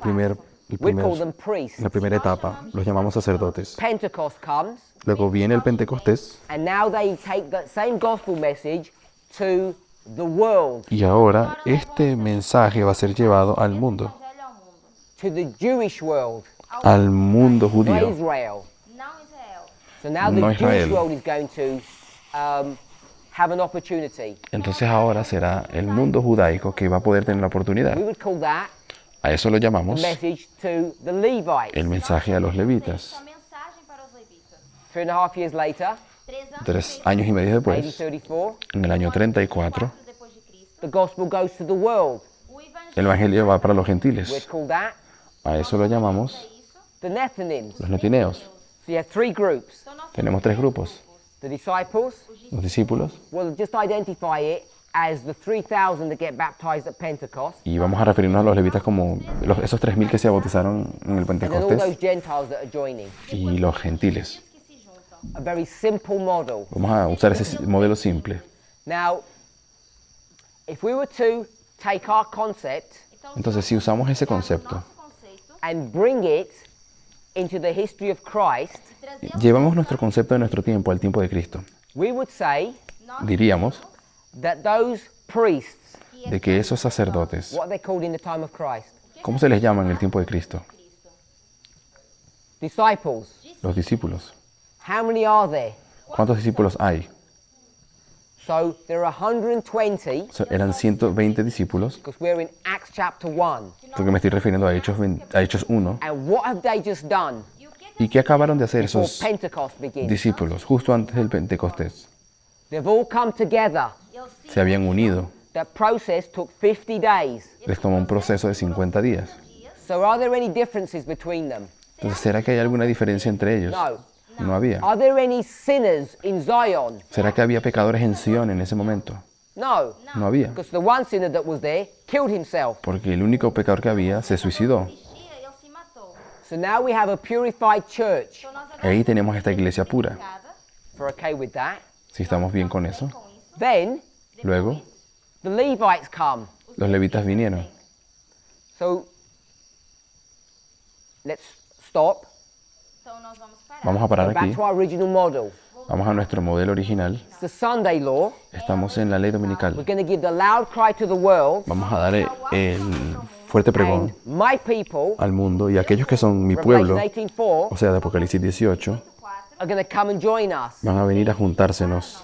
We call them priests. la primera etapa, los llamamos sacerdotes. Pentecost comes, Luego viene el Pentecostés and now they take that same gospel message to the world, y ahora este mensaje va a ser llevado al mundo, Evangelho ao mundo. to the Jewish world, al mundo to judío, Israel. Não Israel. So now the No Jewish Israel. world is going to have an opportunity. Entonces ahora será el mundo judaico que va a poder tener la oportunidad. We would call that A eso lo the llamamos message to the Levites. el mensaje a los levitas. A mensagem para os levitas. 3.5 years later, 3 anos 3 años y medio AD después, 34, en el año 34, depois de Cristo, the gospel goes to the world. o el evangelio va para los We'd gentiles. call that A eso lo llamamos isso. the Nethinims. los netineos. So you have 3 groups. Então nós Tenemos 3 grupos. The disciples, Los discípulos, we'll just identify it as the 3,000 that get baptized at Pentecost, y vamos a referirnos a los levitas como esos 3.000 que se bautizaron en el and then all those Pentecostés Gentiles that are joining. y los gentiles. que se juntam. A very simple model. Vamos a usar ese modelo simple. Now, if we were to take our concept Entonces, si usamos ese concepto, Nosso conceito, and bring it into the history of Christ, trazer llevamos nuestro concepto de nuestro tiempo al tiempo de Cristo. we would say Diríamos that those priests, de que esos sacerdotes, what are they called in the time of Christ? ¿cómo se les llama en el tiempo de Cristo? Disciples. Los discípulos. How many are there? ¿Cuántos discípulos hay? So there are 120, O sea, eran 120 discípulos, because we're in Acts chapter 1. porque me estoy refiriendo a Hechos 1. And what have they just done ¿Y qué acabaron de hacer before esos Pentecost begins? discípulos justo antes del Pentecostés? They've all come together. Se habían unido. That process took 50 days. Les tomó un proceso de 50 días. So are there any differences between them? Entonces, ¿será que hay alguna diferencia entre ellos? No. No había. Are there any sinners in Zion? ¿Será que había pecadores en Sión en ese momento? No. No había. Because the one sinner that was there killed himself. Porque el único pecador que había se suicidó. existia, ele se matou. So now we have a purified church. Então nós Ahí tenemos esta iglesia pura. cada If we're okay with that. Si estamos bien con eso. com isso, Then Luego, the Levites come. los levitas vinieron. So let's stop. então nós vamos parar. Vamos a parar Go back aquí. to our original model. Vamos a nuestro modelo original. It's the Sunday law. Estamos en la ley We're dominical. going to give the loud cry to the world. Vamos a dar el fuerte pregón And my people, al mundo, y aquellos que son mi Revelation pueblo, 18:4, o sea, de Apocalipsis 18, are going to come and join us. van a venir a juntársenos.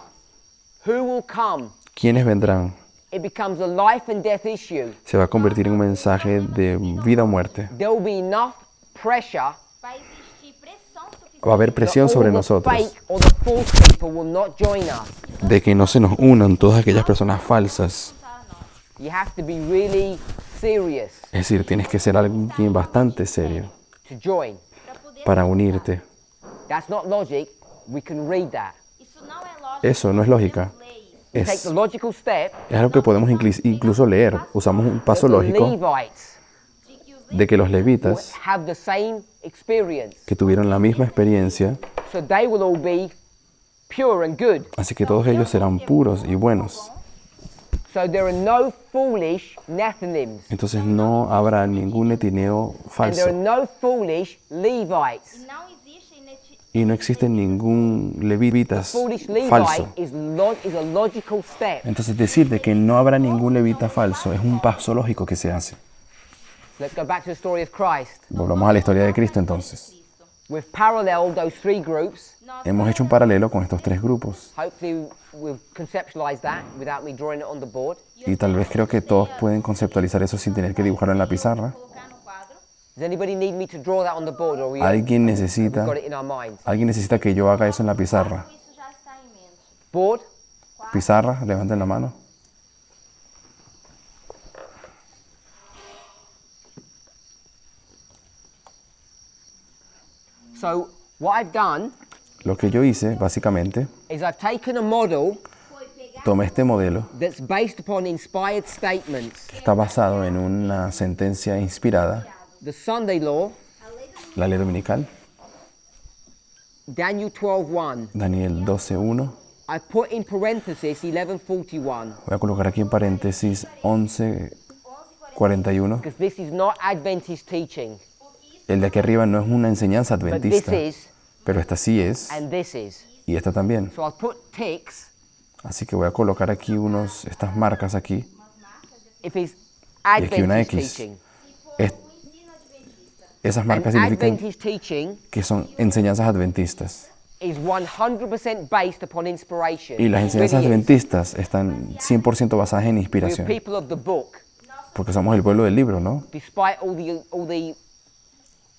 Who will come? ¿Quiénes vendrán? It becomes a life and death issue. Se va a convertir en un mensaje de vida o muerte. There will be enough pressure Vai existir pressão suficiente Va a haber that presión all sobre the nosotros fake or the false people will not join us. de que no se nos unan todas aquellas personas falsas. para nós. You have to be really serious Es decir, tienes que ser alguien bastante serio to join. Para poder para unirte. That's not logic. We can read that. Isso não é lógico. Eso no es lógica. Leis. You take Es, the logical step es algo que podemos incluso leer. Usamos un that paso the lógico Levites De que os de que los will levitas, have the same experience. que tuvieron la misma experiencia, So they will all be pure and good. así que todos ellos serán puros y buenos. So there are no foolish Nethinims. Entonces no habrá ningún netineo And there falso. are no foolish Levites. não existe neti- Y no existe ningún levitas Foolish Levite falso. is a logical step. Entonces decir de que no habrá ningún levita falso es un paso lógico que se hace. Let's go back to the story of Christ. Volvamos a la historia de Cristo entonces. Cristo. We've paralleled those 3 groups. Nós Hemos hecho un paralelo con estos 3 grupos. Hopefully we've conceptualized that without me drawing it on the board. Y tal vez creo que todos pueden conceptualizar eso sin tener que dibujarlo en la pizarra. colocar no quadro. Does anybody need me to draw that on the board, or Alguien we've necesita, got it in our minds? que yo haga eso en la pizarra. Isso já está em mente. Board? Pizarra, levanten la mano. So what I've done Lo que yo hice, básicamente, is I've taken a model Foi pegar tomé este modelo that's based upon inspired statements. que está basado en una sentencia inspirada, The Sunday law, a lei do la ley dominical, Daniel 12:1. Daniel 12:1. I put in parenthesis 11:41 Voy a colocar aquí en paréntesis 11:41. because this is not Adventist teaching, El de aquí arriba no es una enseñanza but this adventista, is pero esta sí es, and this is. y esta también. So I'll put ticks Así que voy a colocar aquí estas marcas aquí, if it's y aquí una Adventist X. teaching. Es- esas And marcas significan Adventist teaching que son enseñanzas adventistas. is 100% based upon inspiration. Y las It enseñanzas really is. adventistas están 100% basadas en We're inspiración, people of the book, porque somos el pueblo del libro, ¿no? despite all the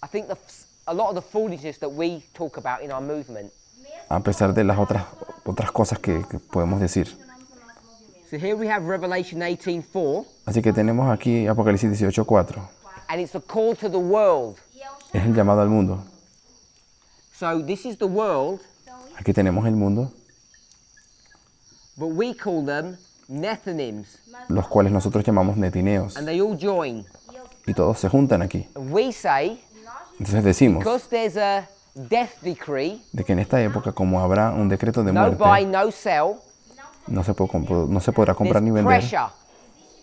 I think a lot of the foolishness that we talk about in our movement. A pesar de las otras cosas que podemos decir. So here we have Revelation 18:4, Así que tenemos aquí Apocalipsis 18:4. and it's a call to the world. Es el llamado al mundo. So this is the world, Aquí tenemos el mundo, but we call them Nethinims, los cuales nosotros llamamos netineos. and they all join. Y todos se juntan aquí. And we say, Entonces decimos because there's a death decree, de que en esta época, como habrá un decreto de no buy, muerte, no sell, no se podrá comprar ni there's vender. pressure.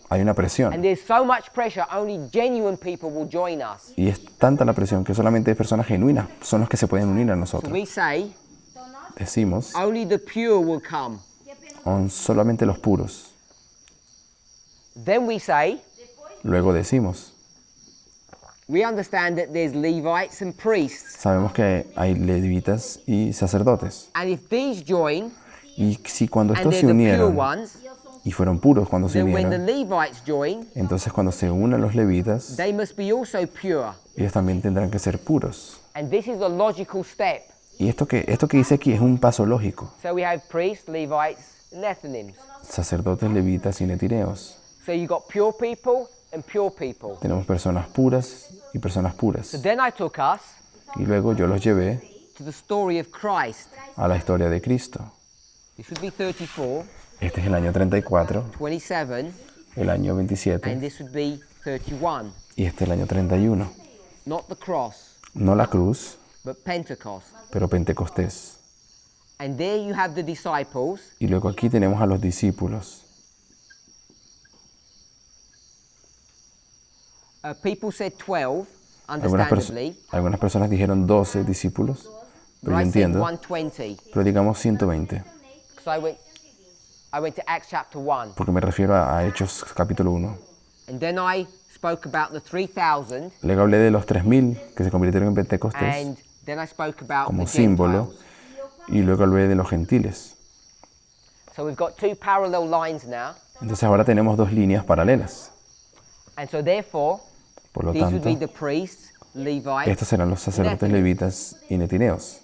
Hay una And presión. there's so much pressure, only genuine people will join us. Y es tanta la presión que solamente personas genuinas son los que se pueden unir a So nosotros. we say, Decimos, only the pure will come. son solamente los puros. Then we say, Luego decimos, we understand that there's Levites and priests. sabemos que hay levitas y sacerdotes. And if these join, Y si cuando and estos they're se the pure unieron ones, y fueron puros cuando se then when the unieron, Levites join, entonces cuando se unan los levitas, they must be also pure. ellos también tendrán que ser puros. And this is a logical step. Y esto que dice aquí es un paso lógico. So we have priests, Levites, Nethinims. Sacerdotes, levitas y netineos. So you've got pure people and pure people. Tenemos personas puras y personas So puras. then I took us Y luego yo los llevé to the story of Christ. a la historia de Cristo. This would be 34, Este es el año 34, 27, el año and 27 this would be 31. y este es el año 31. Not the cross, No la cruz, but Pentecost. pero Pentecostés. And there you have the disciples. Y luego aquí tenemos a los discípulos. People said 12, understandably, Algunas personas dijeron 12 discípulos, pero but yo I said entiendo. 120. Pero digamos 120, Because I went to Acts chapter 1. porque me refiero a Hechos capítulo 1. And then I spoke about the 3,000, Luego hablé de los 3000 que se convirtieron en Pentecostés and then I spoke about como the símbolo, Gentiles. y luego hablé de los gentiles. So we've got two parallel lines now. Entonces ahora tenemos dos líneas paralelas. And so therefore, Por lo these would be tanto, the priests, Levites. estos serán los sacerdotes, levitas y netineos.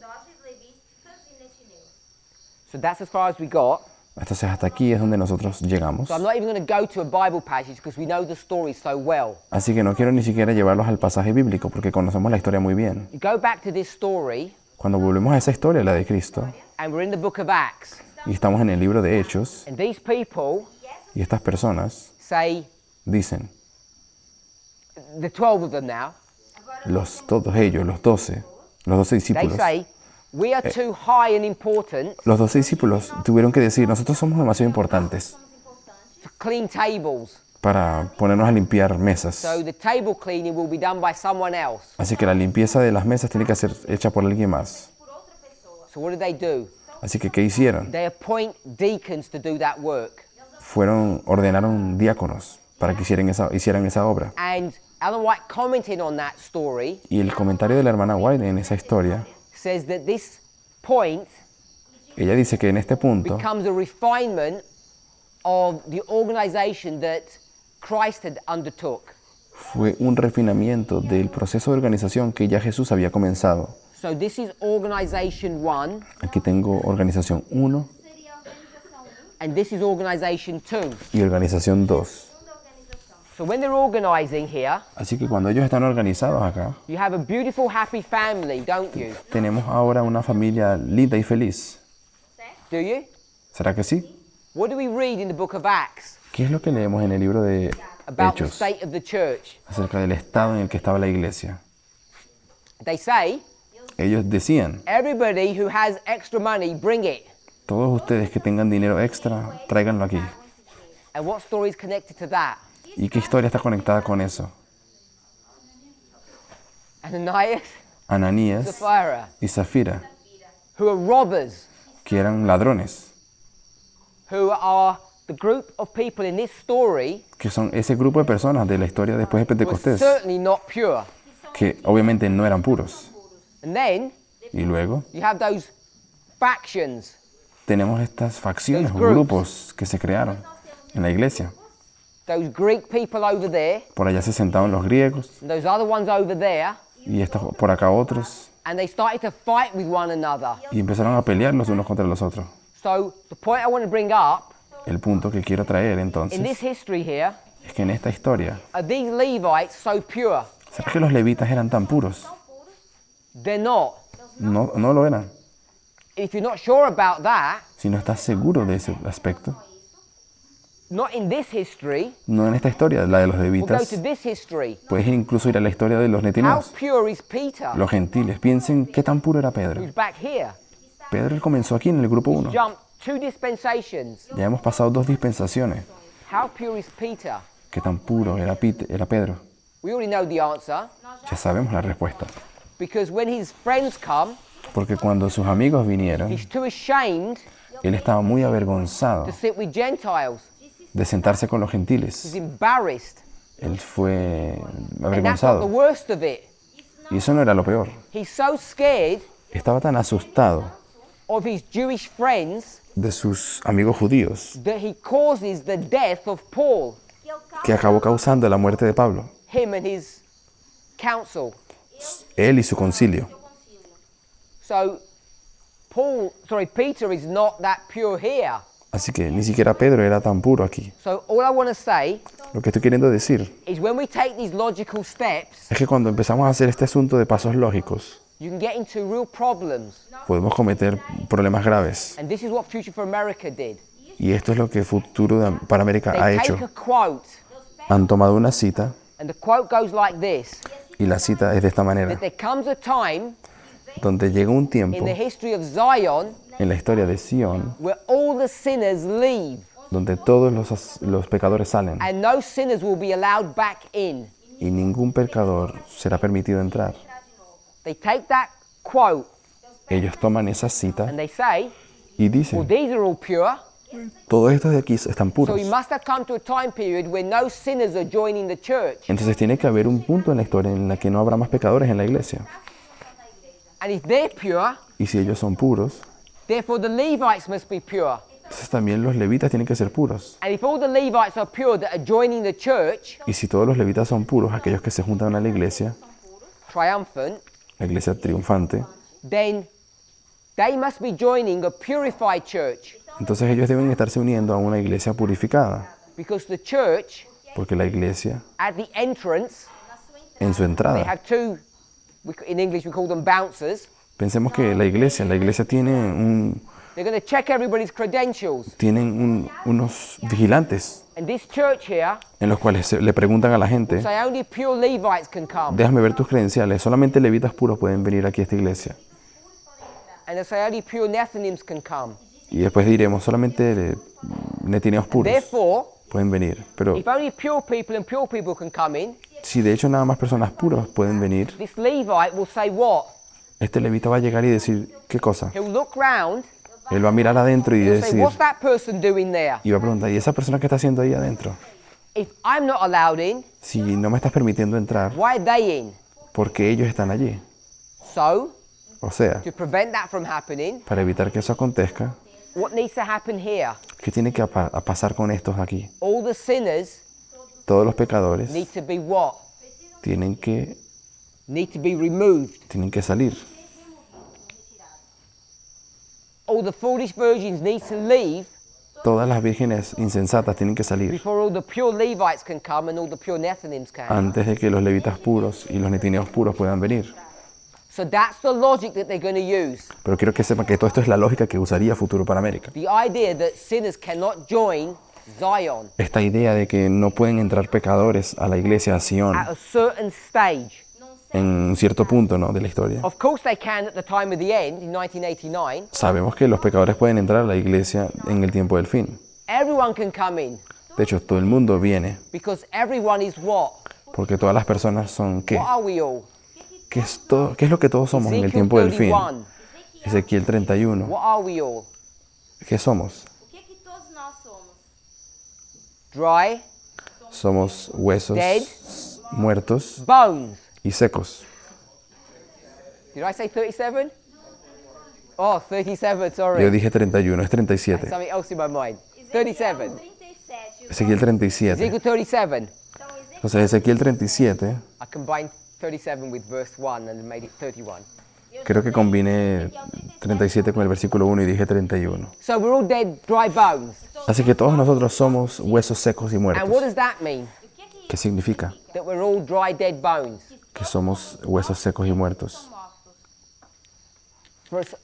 So that's as far as we got. Entonces hasta aquí es donde nosotros llegamos. So I'm not even going to go to a Bible passage because we know the story so well. Así que no quiero ni siquiera llevarlos al pasaje bíblico porque conocemos la historia muy bien. You go back to this story, Cuando volvemos a esa historia, la de Cristo, and we're in the book of Acts. y estamos en el libro de Hechos, And these people y estas personas say, dicen, the 12 of them now, todos ellos, los 12 they discípulos, say, we are too high and important los 12 discípulos tuvieron que decir, nosotros somos demasiado importantes to clean tables. para ponernos a limpiar mesas. So the table cleaning will be done by someone else. Así que la limpieza de las mesas tiene que ser hecha por alguien más. So what did they do? Así que, ¿qué hicieron? They appoint deacons to do that work. Ordenaron diáconos para que hicieran esa obra. And Ellen White commenting on that story Y el comentario de la hermana White en esa historia, says that this point ella dice que en este punto becomes a refinement of the organization that Christ had undertook. fue un refinamiento del proceso de organización que ya Jesús había comenzado. So this is organization 1 Aquí tengo organización 1 and this is organization 2. y organización 2. So when they're organizing here, Así que cuando ellos están organizados acá, you have a beautiful happy family, don't you? tenemos ahora una familia linda y feliz. Do you? ¿Será que sí? What do we read in the book of Acts ¿Qué es lo que leemos en el libro de about the Hechos state of the church? acerca del estado en el que estaba la iglesia? They say Ellos decían, Everybody who has extra money, bring it. todos ustedes que tengan dinero extra, tráiganlo aquí. And what story is connected to that? ¿Y qué historia está conectada con eso? Ananias, Ananías Sapphira, y Zafira, who are robbers, que eran ladrones, who are the group of people in this story que son ese grupo de personas de la historia después de were Pentecostés, certainly not pure. que obviamente no eran puros. And then Y luego you have those factions, tenemos estas facciones o grupos que se crearon en la iglesia. those Greek people over there, Por allá se sentaban los griegos and those other ones over there, y por acá otros, and they started to fight with one another. y empezaron a pelear los unos contra los otros. So the point I want to bring up El punto que quiero traer in entonces this history here, es que en esta historia, are these Levites so pure? ¿será que los levitas eran tan puros? They're not. No, no lo eran. If you're not sure about that, Si no estás seguro de ese aspecto, not in this history, no en esta historia, la de los we'll go levitas, to this history. puedes incluso ir a la historia de los How netineos, pure is Peter? los gentiles. Piensen qué tan puro era Pedro. Who's back here? Pedro él comenzó aquí en el grupo 1. Jumped 2 dispensations. Ya hemos pasado 2 dispensaciones. How pure is Peter? Qué tan puro era Pedro. We already know the answer, Ya sabemos la respuesta. because when his friends come, Porque cuando sus amigos vinieron, he's too ashamed él estaba muy avergonzado to sit with Gentiles. de sentarse con los He's gentiles. embarrassed. Él fue And that's not the avergonzado. worst of it. Y eso no era lo peor. He's so scared Estaba tan asustado of his Jewish friends de sus amigos judíos that he causes the death of Paul, que acabó causando la muerte de Pablo, him and his council. él y su concilio. So Peter is not that pure here. Así que ni siquiera Pedro era tan puro aquí. So all I want to say Lo que estoy queriendo decir is when we take these logical steps, es que cuando empezamos a hacer este asunto de pasos lógicos, you can get into real problems. podemos cometer problemas graves. And this is what Future for America did. Y esto es lo que Futuro para América ha They hecho. take a quote, Han tomado una cita and the quote goes like this: y la cita es de esta manera, that there comes a time donde llega un in tiempo the history of Zion en la historia de Sión where all the sinners leave, donde todos los pecadores salen and no sinners will be allowed back in. y ningún pecador será permitido entrar. They take that quote Ellos toman esa cita and they say, y well, dicen, these are all pure. todos estos de aquí están So puros. we must have come to a time period where no sinners are joining the church. Entonces tiene que haber un punto en la historia en la que no habrá más pecadores en la iglesia. And if they're pure, Y si ellos son puros, therefore the Levites must be pure. entonces también los levitas tienen que ser puros. And if all the Levites are pure that are joining the church, Y si todos los levitas son puros, aquellos que se juntan a la iglesia triumphant, triunfante, then they must be joining a purified church. entonces ellos deben estarse uniendo a una iglesia purificada. Because the church, Porque la iglesia, at the entrance, en su they entrada, have two, in English we call them bouncers. pensemos que la iglesia tiene They're going to check everybody's credentials. unos vigilantes And this church here, en los cuales le preguntan a la gente, say only pure Levites can come. déjame ver tus credenciales, solamente levitas puros pueden venir aquí a esta iglesia. And they say only pure Nethinims can come. Y después diremos, solamente netineos puros Therefore, pueden venir. Pero if only pure people can come in, si de hecho nada más personas puras pueden venir, this Levite will say what? este levita va a llegar y decir, ¿qué cosa? He'll look round, Él va a mirar adentro y he'll say, decir, what's that person doing there? y va a preguntar, ¿y esa persona que está haciendo ahí adentro? If I'm not allowed in, Si no me estás permitiendo entrar, why are they in? porque ellos están allí. So, O sea, to prevent that from happening, para evitar que eso acontezca, what needs to happen here? ¿qué tiene que pasar con estos aquí? All the sinners Todos los pecadores need to be what? tienen que Need to be removed. salir. All the foolish virgins need to leave Todas las vírgenes insensatas tienen que salir before all the pure Levites can come and all the pure Nethinims can. antes de que los levitas puros y los netineos puros puedan venir. So that's the logic that they're going to use. Pero quiero que sepan que todo esto es la lógica que usaría Futuro para América. The idea that sinners cannot join Zion Esta idea de que no pueden entrar pecadores a la iglesia, a Sion, at a certain stage. en un cierto punto, ¿no?, de la historia. Of course they can at the time of the end, in 1989. Sabemos que los pecadores pueden entrar a la iglesia en el tiempo del fin. Everyone can come in De hecho, todo el mundo viene, because everyone is what? porque todas las personas son ¿qué? What are we all? ¿Qué es, todo, qué es lo que todos somos en el Ezekiel tiempo del fin? 31. Ezequiel 31. What are we all? ¿Qué somos? O que todos nós somos? Dry Somos huesos Dead. muertos bones. y secos. Did I say 37? Oh, 37, sorry. Yo dije 31, es I had 37. something else in my mind. 37. 37. Ezequiel 37. Ezekiel 37. Então, Ezequiel Entonces, Ezequiel 37, I combined 37 with verse 1 and made it 31. creo que combiné 37 con el versículo 1 y dije 31. So we're all dead, dry bones. Así que todos nosotros somos huesos secos y And what muertos. does that mean? ¿Qué significa? That we're all dry, dead bones. Que somos huesos secos y muertos.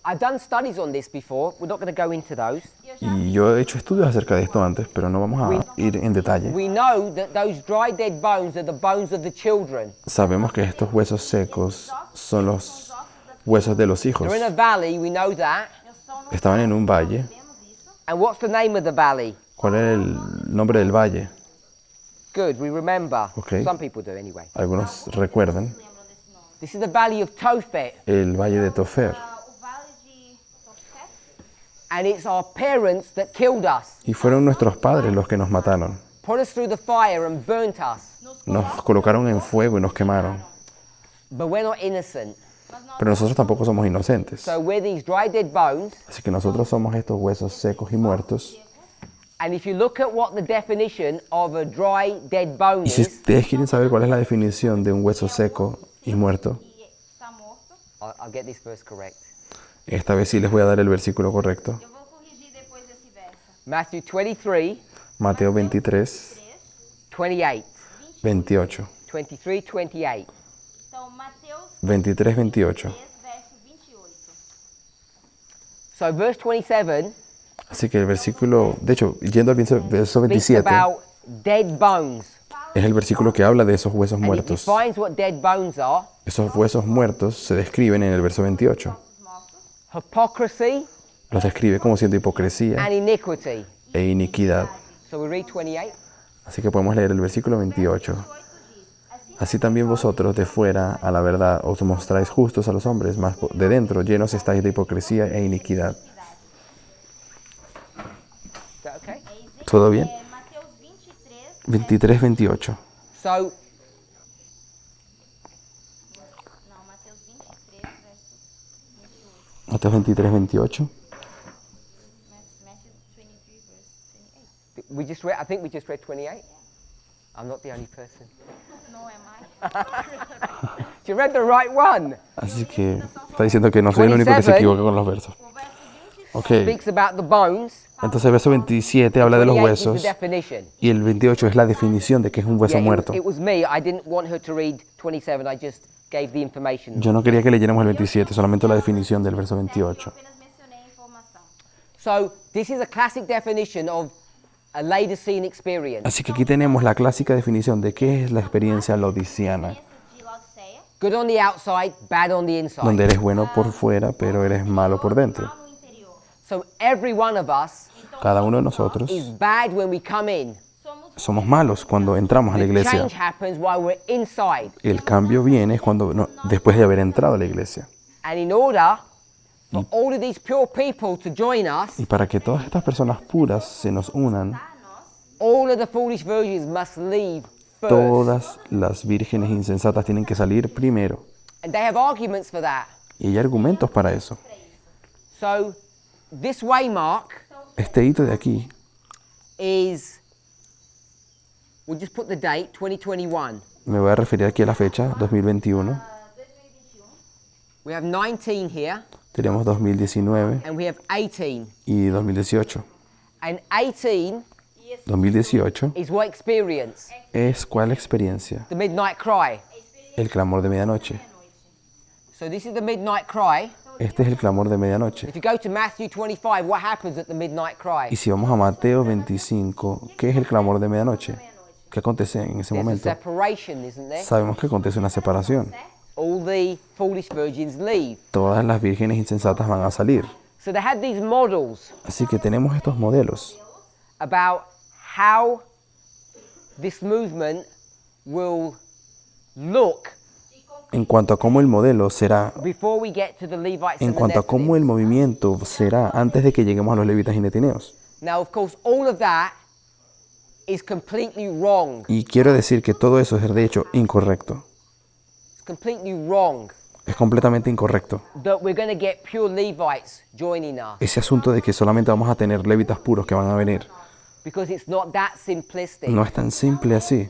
I've done studies on this before. We're not going to go into those. Y yo he hecho estudios acerca de esto antes, pero no vamos a ir en detalle. We know that those dry, dead bones are the bones of the children. Sabemos que estos huesos secos son los huesos de los hijos. They're in a valley, we know that. Estaban en un valle. And what's the name of the valley? ¿Cuál era el nombre del valle? Good, we remember. Okay. Some people do anyway. Algunos recuerdan. This is the valley of Tophet. El valle de Tofer. o vale de Tofet, And it's our parents that killed us, Y fueron nuestros padres los que nos mataron. put us through the fire and burnt us. Nos colocaron en fuego y nos quemaron. But we're not innocent. Pero nosotros tampoco somos inocentes. So we're these dry, dead bones. Así que nosotros somos estos huesos secos y muertos. And if you look at what the definition of a dry, dead bone Y si is, ustedes quieren saber cuál es la definición de un hueso seco y muerto, que está morto. I'll get this verse correct. esta vez sí les voy a dar el versículo correcto. Eu vou corrigir depois desse verso. Matthew 23, Mateo 23, 28. 28. 23, 28. Então, Mateus 23, 28. 3, verso 28. So verse 27 Así que el versículo, de hecho, yendo al verso speaks 27, about dead bones. es el versículo que habla de esos huesos And it muertos. defines what dead bones are. Esos huesos muertos se describen en el verso 28. Hypocrisy Los describe como siendo hipocresía and iniquity. e iniquidad. So we read 28. Así que podemos leer el versículo 28. Así también vosotros de fuera, a la verdad, os mostráis justos a los hombres, mas de dentro llenos estáis de hipocresía e iniquidad. Is that okay? ¿Todo bien? Mateus 23, 23, 28. So não, Mateus 23, verso 28. Mateo 23, 28. Matthew 23, verse 28. we just read, I think we just read 28. I'm not the only person. Não é mais. You read the right one. Así que está diciendo que no soy el único que se 27. equivoca con los versos. O verso 27 Ok. Speaks about the bones. Entonces el verso 27 habla de los 28 is huesos the definition. y el 28 es la definición de que es un hueso Yeah, muerto. it was me. I didn't want her to read 27. I just gave the information. Yo no quería que leyéramos el 27, solamente la definición del verso 28. apenas mencionei a informação. So this is a classic definition of a Laodicean experience. Así que aquí tenemos la clásica definición de qué es la experiencia laodiciana, Experiência de Laodiceia, Good on the outside, bad on the inside. donde eres bueno por fuera, pero eres malo por dentro. mal no interior. So every one of us Cada uno de nosotros is bad when we come in. somos malos cuando entramos a la The iglesia. change happens while we're inside. El cambio viene cuando después de haber entrado a la iglesia. And in order for all of these pure people to join us, Y para que todas estas personas puras se nos unan, all of the foolish virgins must leave first. todas las vírgenes insensatas tienen que salir primero. And they have arguments for that. Y hay argumentos para eso. So this waymark Este hito de aquí, is, we'll just put the date, 2021. me voy a referir aquí a la fecha, 2021. We have 19 here, Tenemos 2019 and we have 18. y 2018. And 18 2018 is what experience? es ¿cuál experiencia? The midnight cry. El clamor de medianoche. So this is the midnight cry. Este es el clamor de medianoche. If you go to Matthew 25, what happens at the midnight cry? Y si vamos a Mateo 25, ¿qué es el clamor de medianoche? ¿Qué acontece en ese There's a momento? separation, isn't there? Sabemos que acontece una separación. all the foolish virgins leave. Todas las vírgenes insensatas van a salir. So they had these models Así que tenemos estos modelos about how this movement will look en cuanto a cómo el modelo será, before we get to the Levites en and the cuanto a cómo el Nephilims. movimiento será antes de que lleguemos a los levitas y netineos. Now, of course, all of that is completely wrong. Y quiero decir que todo eso es de hecho incorrecto. It's completely wrong Es completamente incorrecto. that we're going to get pure Levites joining us, Ese asunto de que solamente vamos a tener levitas puros que van a venir. because it's not that simplistic. No es tan simple así.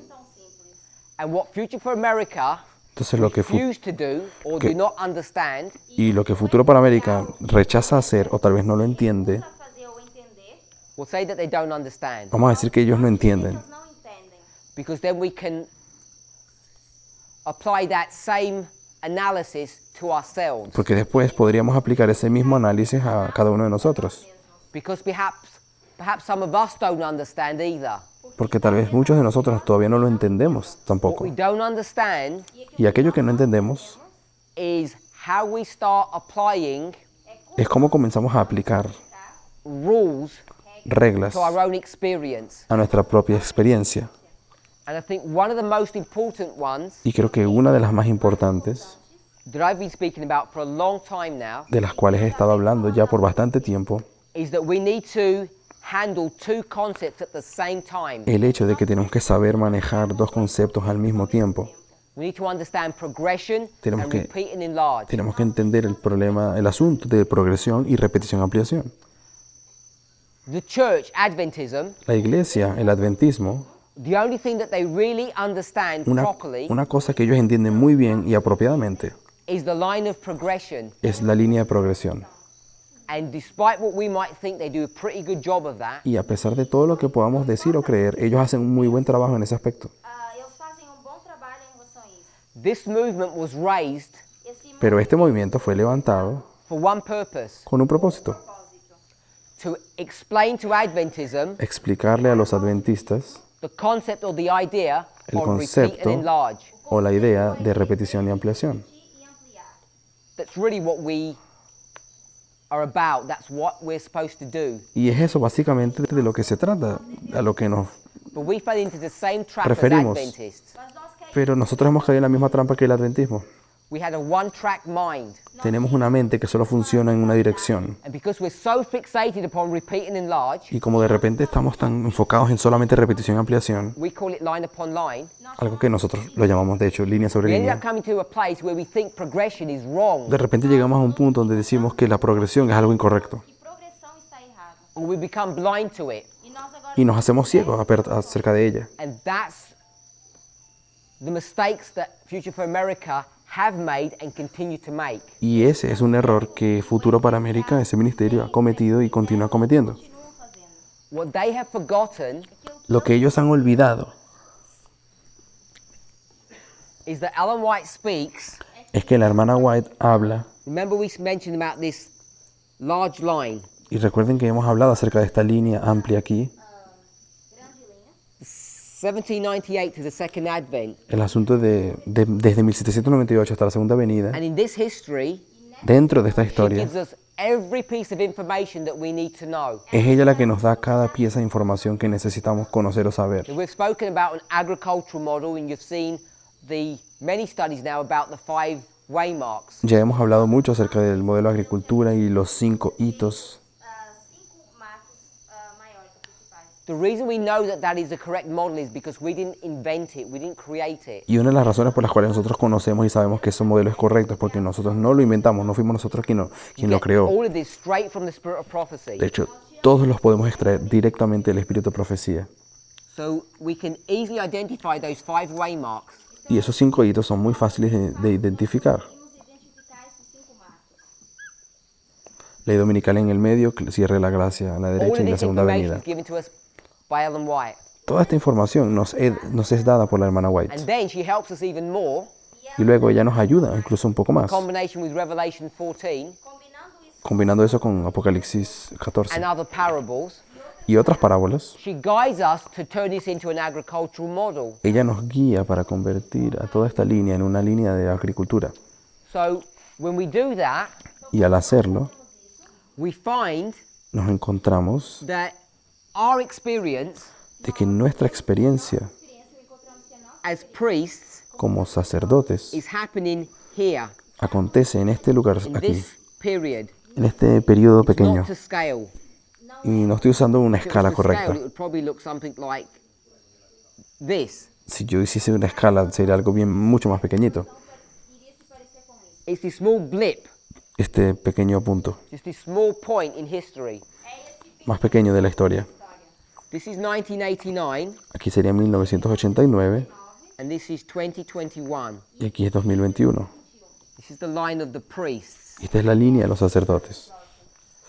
And what Future for America Entonces lo que, refuse to do or que- do not understand y lo que Futuro para América rechaza hacer o tal vez no lo entiende, A fazer ou entender, will say that they don't understand, vamos a decir que ellos no entienden. eles não entendem. because then we can apply that same analysis to ourselves, Porque después podríamos aplicar ese mismo análisis a cada uno de nosotros. because perhaps some of us don't understand either. Porque tal vez muchos de nosotros todavía no lo entendemos What tampoco. we don't understand Y aquello que no entendemos is how we start applying es cómo comenzamos a aplicar rules reglas to our own experience. a nuestra propia experiencia. And I think one of the most important ones Y creo que una de las más importantes, that I've been speaking about for a long time now, de las cuales he estado hablando ya por bastante tiempo, is that we need to handle two concepts at the same time. el hecho de que tenemos que saber manejar dos conceptos al mismo tiempo. We need to understand progression Tenemos and que- repeat and enlarge. Tenemos que entender el problema, el asunto de progresión y repetición ampliación. The church, Adventism, La iglesia, el adventismo, the only thing that they really understand properly una cosa que ellos entienden muy bien y apropiadamente is the line of progression. es la línea de progresión. And despite what we might think, they do a pretty good job of that. Y a pesar de todo lo que podamos decir o creer, ellos hacen un muy buen trabajo en ese aspecto. Eles fazem bom trabalho em relação a isso. This movement was raised Esse Pero este movimiento fue levantado for one purpose, con un propósito: propósito, to explain to Adventism explicarle a los adventistas the concept or the idea el of repeat concepto and enlarge. o la idea de repetición y ampliación. e ampliar. That's really what we are about. That's what we're supposed to do. Y es eso básicamente de lo que se trata, a lo que nos... But we fell into the same trap as Referimos. Adventists. Mas nós caímos, Pero nosotros hemos caído en la misma trampa que el adventismo. We had a one-track mind. Tenemos una mente que solo funciona en una dirección. And because we're so fixated upon repeat and enlarge, Y como de repente estamos tan enfocados en solamente repetición y ampliación, we call it line upon line, algo que nosotros lo llamamos de hecho línea sobre we ended línea, up coming to a place where we think progression is wrong, de repente llegamos a un punto donde decimos que la progresión es algo incorrecto. que progressão está errada. or we become blind to it. E nós agora Y nos hacemos ciegos acerca de ella. And that's the mistakes that Future for America have made and continue to make. Y ese es un error que Futuro para América, ese ministerio, ha cometido y continúa cometiendo. continuam fazendo. What they have forgotten Lo que ellos han olvidado is that Ellen White speaks. es que la hermana White habla, Remember we mentioned about this large line, y recuerden que hemos hablado acerca de esta línea amplia aquí, Grande linha. 1798 to the Second Advent. el asunto desde 1798 hasta la Segunda Venida. And in this history, Dentro de esta it historia, gives us every piece of information that we need to know. es ella la que nos da cada pieza de información que necesitamos conocer o saber. We've spoken about an agricultural model, and you've seen the many studies now about the 5 waymarks. Ya hemos hablado mucho acerca del modelo de agricultura y los 5 hitos. 5 marcos maiores, principais. The reason we know that that is the correct model is because we didn't invent it, we didn't create it. Y una de las razones por las cuales nosotros conocemos y sabemos que ese modelo es correcto es porque nosotros no lo inventamos, no fuimos nosotros quien lo Get creó. all of this straight from the spirit of prophecy. De hecho, todos los podemos extraer directamente del espíritu de profecía. So we can easily identify those 5 waymarks. Y esos 5 hitos son muy fáciles de identificar. Podemos identificar esses 5 marcos. Ley dominical en el medio, cierre de la gracia a la All derecha of y la this segunda information venida. is given to us by Ellen White. Toda esta información nos es dada por la hermana And White. then she helps us even more, Y luego ella nos ayuda incluso un poco más, combination with Revelation 14 Combinando isso combinando eso con Apocalipsis 14 and other parables, y otras parábolas, she guides us to turn this into an agricultural model. ella nos guía para convertir a toda esta línea en una línea de agricultura. So when we do that, Y al hacerlo, we find nos encontramos that our experience de que nuestra experiencia as priests como sacerdotes is happening here, acontece en este lugar, in aquí, this period. en este periodo It's pequeño. not to scale. Y no estoy usando una If it escala was to scale, correcta. it would probably look something like this. Si yo hiciese una escala, sería algo mucho más pequeñito. It's this small blip, Este pequeño punto, just this small point in history. más pequeño de la historia. This is 1989, Aquí sería 1989 and this is 2021. y aquí es 2021. This is the line of the priests. Esta es la línea de los sacerdotes.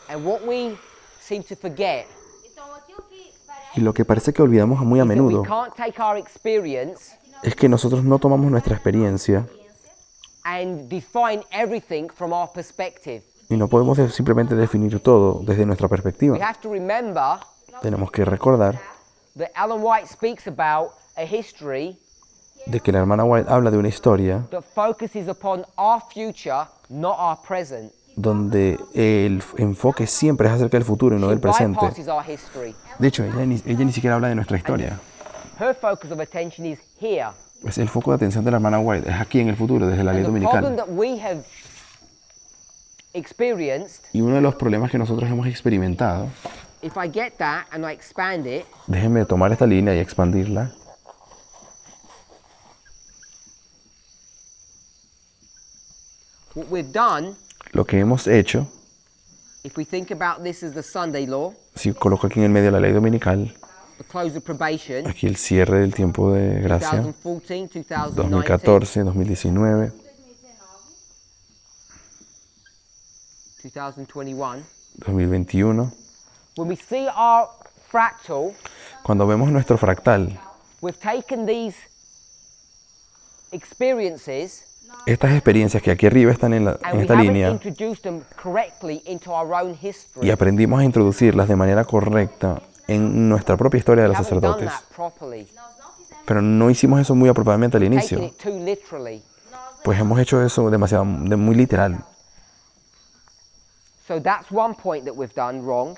And what we seem to forget Então, aquilo que parece Y lo que parece que olvidamos muy a is that menudo we can't take our experience es que nosotros no tomamos nuestra experiencia and define everything from our perspective. y no podemos simplemente definir todo desde nuestra We perspectiva. have to remember Tenemos que recordar that Ellen White speaks about a history de que la hermana White habla de una historia that focuses upon our future, not our present. donde el enfoque siempre es acerca del futuro y no She del presente. bypasses our history. De hecho, ella ni siquiera habla de nuestra historia. Her focus of attention is here. Pues el foco de atención de la hermana White es aquí en el futuro, desde la ley And the problem dominical. that we have experienced, Y uno de los problemas que nosotros hemos experimentado, if I get that and I expand it, déjenme tomar esta línea y expandirla, what we've done, lo que hemos hecho, if we think about this as the Sunday law, si coloco aquí en el medio la ley dominical, the close of probation, aquí el cierre del tiempo de gracia, 2014, 2019, 2014, 2019, 2021, 2021, when we see our fractal, cuando vemos nuestro fractal, we've taken these experiences estas experiencias que aquí arriba están en and we esta haven't línea, introduced them correctly into our own y history. aprendimos a introducirlas de manera correcta en nuestra propia historia de We los haven't done sacerdotes. that properly, Pero no hicimos eso muy apropiadamente al taken inicio, it too literally. pues hemos hecho eso demasiado, muy literal. So that's one point that we've done wrong.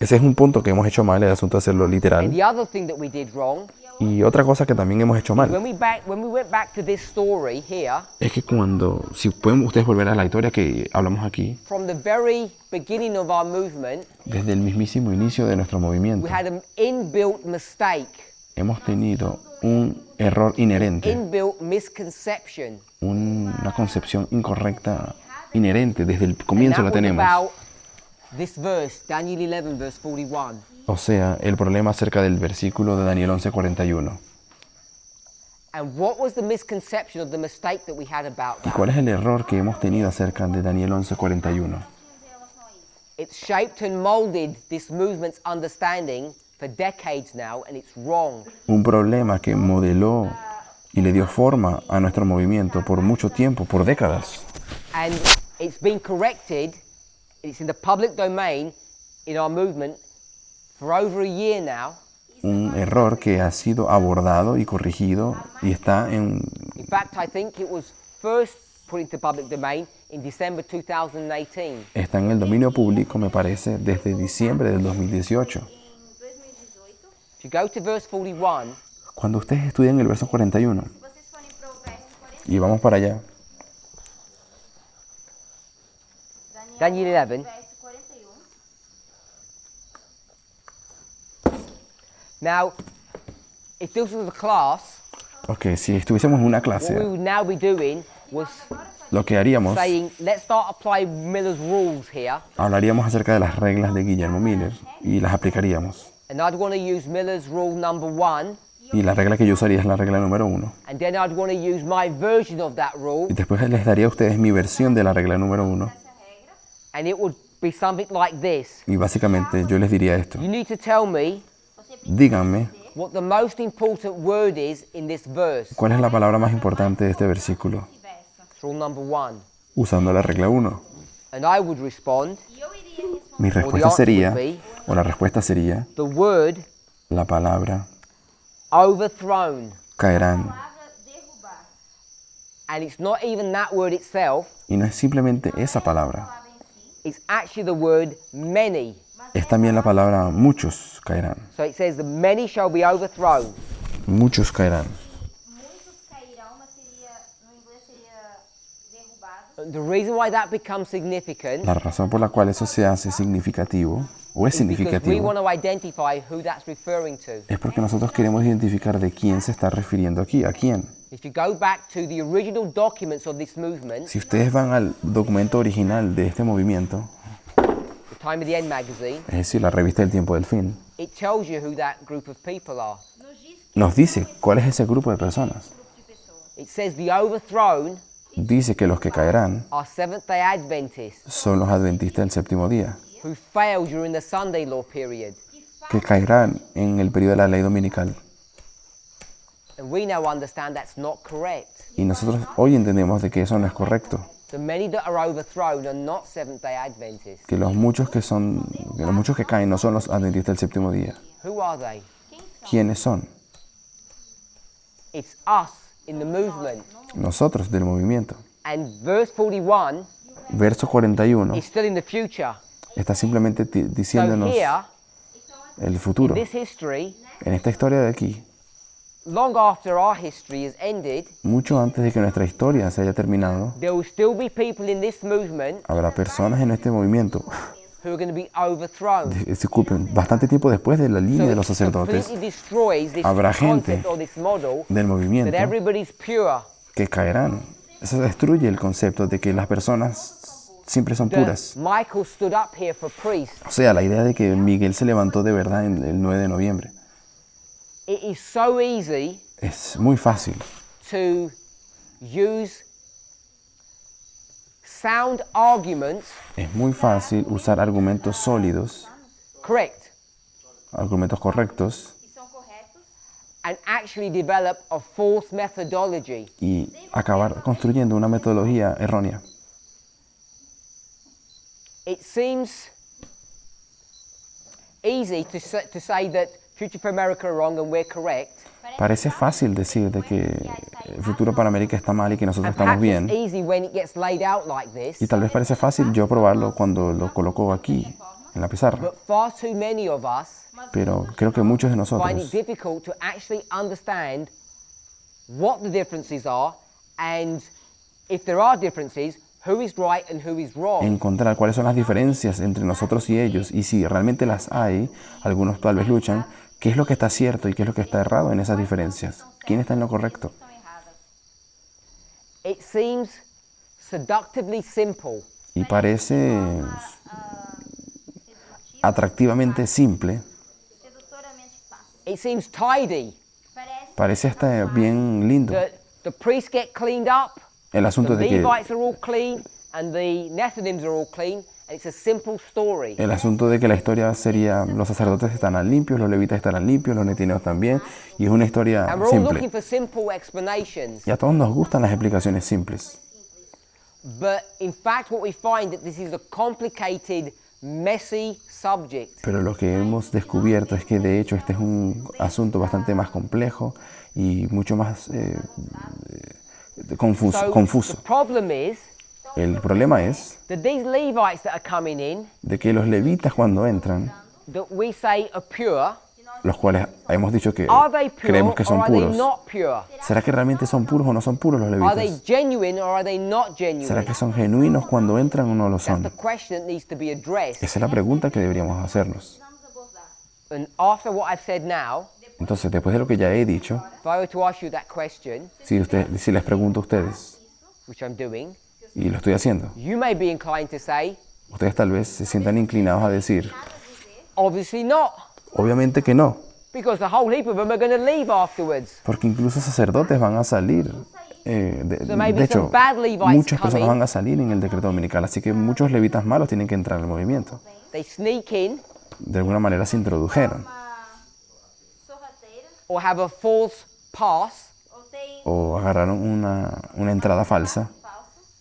Ese es un punto que hemos hecho mal, el asunto de hacerlo And literal. the other thing that we did wrong, Y otra cosa que también hemos hecho mal when we went back to this story here, es que cuando, si pueden ustedes volver a la historia que hablamos aquí, from the very beginning of our movement, desde el mismísimo inicio de nuestro movimiento, we had an inbuilt mistake, hemos tenido un error inherente, inbuilt misconception. una concepción incorrecta inherente, desde el And comienzo that la was tenemos. about this verse, Daniel 11, verse 41. O sea, el problema acerca del versículo de Daniel 11:41. And what was the misconception of the mistake that we had about ¿Y that? cuál es el error que hemos tenido acerca de Daniel 11:41? It's shaped and molded this movement's understanding for decades now, and it's wrong. Un problema que modeló y le dio forma a nuestro movimiento por mucho tiempo, por décadas. And it's been corrected, it's in the public domain in our movement for over a year now. Un error que ha sido abordado y corregido y está In fact, I think it was first put into public domain in December 2018. está en el dominio público, me parece, desde diciembre del 2018. If you go to verse 41, Cuando ustedes estudian el verso 41, vocês forem pro verso 40, y vamos para allá, Daniel 11, verso 41. now, if this was a class, ok, si estuviésemos en una what we clase, would now be doing was lo que haríamos, saying, let's start applying Miller's rules here, hablaríamos acerca de las reglas de Guillermo Miller y las aplicaríamos. and I'd want to use Miller's rule number 1, Y la regla que yo usaría es la regla número 1. and then I'd want to use my version of that rule, Y después les daría a ustedes mi versión de la regla número 1. and it would be something like this. Y básicamente yo les diría esto. You need to tell me Díganme what the most important word is in this verse. cuál es la palabra más importante de este versículo, It's rule number 1. usando la regla 1. And I would respond, E eu iria responder Mi respuesta sería, o la respuesta sería, the word la palabra overthrown. caerán. palavra derrubar. And it's not even that word itself, Y no es simplemente esa palabra, Palavra em si, it's actually the word many. es también la palabra muchos caerán. So it says the many shall be overthrown. Muchos caerán. muitos cairão, mas seria, no inglês seria derrubados. The reason why that becomes significant La razón por la cual eso se hace significativo, o es is because we significativo, want to identify who that's referring to. es porque nosotros queremos identificar de quién se está refiriendo aquí, a quién. If you go back to the original documents of this movement, Si ustedes van al documento original de este movimiento, the Time of the End magazine, es decir, la revista del tiempo del fin, it tells you who that group of people are. Nos diz que nos dice cuál es ese grupo de personas. grupo de pessoas. It says the overthrown Dice que los que caerán are Seventh-day Adventists son los adventistas del séptimo día, who failed during the Sunday law period. que caerán en el periodo de la ley dominical. And we now understand that's not correct. Y nosotros hoy entendemos de que eso no es correcto, The many that are overthrown are not Seventh-day Adventists. que los muchos que caen no son los adventistas del séptimo día. Who are they? ¿Quiénes son? It's us in the movement. Nosotros del movimiento. And verse 41 Verso 41 is still in the future. está simplemente So diciéndonos here, el futuro. this history, En esta historia de aquí, long after our history has ended, mucho antes de que nuestra historia se haya terminado, there will still be people in this movement habrá personas en este movimiento, who are going to be overthrown. disculpen, bastante tiempo después de la línea de los it sacerdotes, completely destroys this habrá gente concept or this model del that movimiento everybody's pure. que caerán. Eso destruye el concepto de que las personas siempre son That puras. Michael stood up here for priests. O sea, la idea de que Miguel se levantó de verdad el 9 de noviembre. It is so easy Es muy fácil to use sound arguments, usar argumentos sólidos, correct, argumentos correctos Que são corretos. and actually develop a false methodology. y acabar construyendo una metodología errónea. It seems easy to say that Future for America are wrong and we're correct. Parece fácil decir de que el futuro para América está mal y que nosotros And estamos perhaps it's bien. easy when it gets laid out like this, Y tal vez parece fácil yo probarlo cuando lo coloco aquí, en la pizarra. but far too many of us Pero creo que muchos de find it nosotros difficult to actually understand what the differences are, and if there are differences, who is right and who is wrong. encontrar cuáles son las diferencias entre nosotros y ellos. Y si realmente las hay, algunos tal vez luchan, qué es lo que está cierto y qué es lo que está errado en esas diferencias. ¿Quién está en lo correcto? Estão erradas. It seems seductively simple, Y parece Sedutivo, atractivamente simple, sedutoramente fácil. it seems tidy. parece hasta bien lindo. The priests get cleaned up, El the asunto de que Levites are all clean, and the Nethinims are all clean, and it's a simple story. El asunto de que la historia sería los sacerdotes estarán limpios, los levitas estarán limpios, los netineos también, y es una historia And we're all looking simple. for simple explanations. Y a todos nos gustan las explicaciones simples, But in fact, what we find that this is a complicated, messy subject. pero lo que hemos descubierto es que de hecho este es un asunto bastante más complejo y mucho más So confuso. the problem is El problema es that these Levites that are coming in, de que los levitas cuando entran, that we say are pure, los cuales hemos dicho que are they pure creemos que or son are they puros, not pure? ¿será que realmente son puros o no son puros los Are they levitas? genuine or are they not ¿Será genuine? que son genuinos cuando entran o no lo That's son? the question that needs to be addressed. Esa es la pregunta que deberíamos hacernos. Vamos abordar. And after what I've said now, Entonces, después de lo que ya he dicho, if I were to ask you that question, si les pregunto a ustedes, which I'm doing, y lo estoy haciendo, you may be inclined to say, ustedes tal vez se sientan inclinados a decir, obviously not, obviamente que no, because the whole heap of them are going to leave afterwards. porque incluso sacerdotes van a salir. So maybe De hecho, some bad Levites muchas come personas in. van a salir en el decreto dominical, así que muchos levitas malos tienen que entrar al movimiento. They sneak in De alguna manera se introdujeron Uma sorrateira or have a false pass, ou tem o agarraron una entrada falsa falso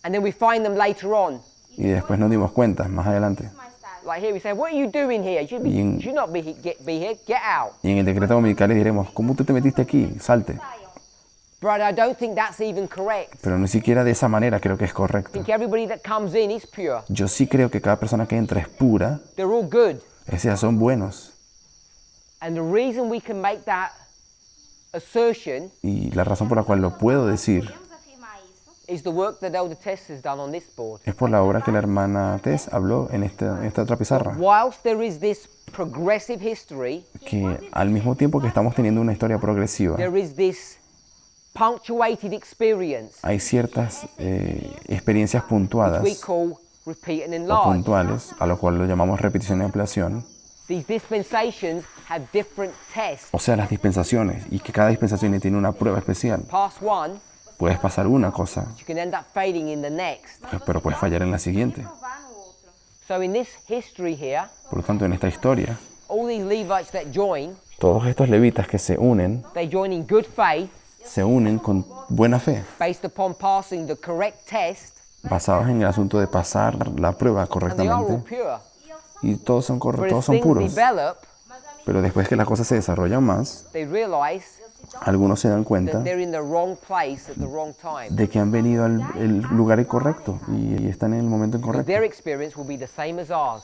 and then we find them later on. y después nos dimos cuenta más adelante mais tarde. Like here we say, what are you doing here? You should not be here. Get out. Y en el decreto dominical le diremos, ¿cómo tú te metiste aquí? Salte. But I don't think that's even correct. Pero ni siquiera de esa manera creo que es I correcto. think everybody that comes in is pure. Yo sí creo que cada persona que entra es pura, They're all good. o sea, son buenos. And the reason we can make that assertion Y la razón por la cual lo puedo decir Podemos afirmar isso is the work that Elder Tess has done on this board. es por la obra que la hermana Tess habló en esta otra pizarra. Whilst there is this progressive history, Que al mismo tiempo que estamos teniendo una historia progresiva, there is this punctuated experience hay ciertas experiencias we puntuadas call repeat and o enlarge. puntuales, a lo cual lo llamamos repetición y ampliación. These dispensations have different tests. O sea, las dispensaciones, y que cada dispensación tiene una prueba especial. Pass one, Puedes pasar una cosa, you can end up failing in the next. pero puedes fallar en la siguiente. provar no outro. So in this history here, Por lo tanto, en esta historia, all these Levites that join, todos estos levitas que se unen good faith con buena fe, based upon passing the correct test, basados en el asunto de pasar la prueba and they are all correctamente. pure. Y todos son, But todos as son things puros. develop, Pero después que las cosas se desarrollan más, they realize algunos se dan cuenta that they're in the wrong place at the wrong time. de que han venido al el lugar incorrecto y están en el momento But incorrecto. their experience will be the same as ours.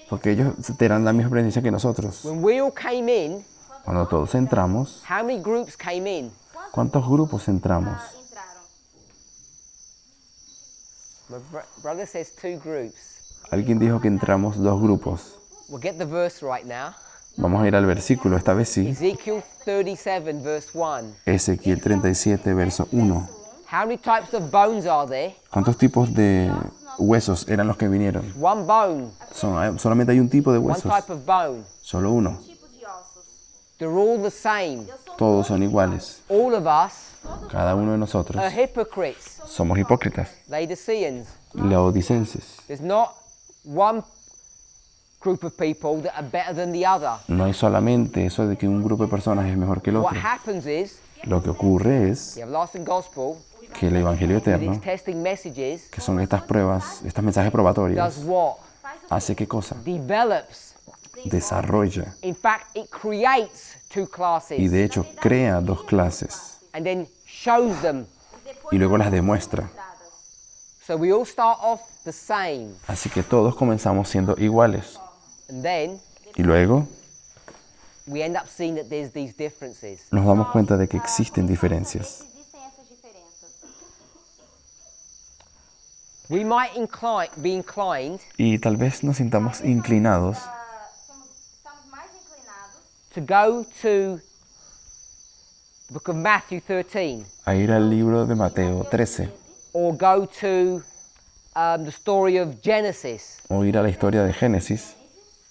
Porque ellos tendrán la misma experiencia que nosotros. When we all came in, Cuando todos entramos, how many groups came in? ¿cuántos grupos entramos? Entraram. My brother says 2 groups. Alguien dijo que entramos 2 grupos. We'll get the verse right now. Vamos a ir al versículo, esta vez sí. Ezekiel 37, verse 1. Ezequiel 37, verso 1. How many types of bones are there? ¿Cuántos tipos de huesos eran los que vinieron? One bone, Solamente hay un tipo de one huesos, type of bone. solo uno. Tipo de ossos. They're all the same. Todos son iguales. All of us Cada uno de nosotros are hypocrites, somos hipócritas, Laodiceans. laodicenses. There's not one group of people that are better than the other. No hay solamente eso de que un grupo de personas es mejor que el What otro. happens is, Lo que ocurre es the everlasting gospel, que el Evangelio with eterno, its testing messages, que son estas pruebas, estos mensajes probatorios, does what? hace qué cosa? Develops. Desarrolla. In fact, it creates 2 Y classes de hecho crea 2 clases and then shows them. y luego las demuestra. So we all start off the same, Así que todos comenzamos siendo iguales. and then Y luego we end up seeing that there's these differences. nos damos cuenta de que existen diferencias. Existem essas diferenças. We might be inclined Y tal vez nos sintamos inclinados Estamos mais inclinados to go to the book of Matthew 13 a ir al libro de Mateo 13 or go to the story of Genesis. o ir a la historia de Génesis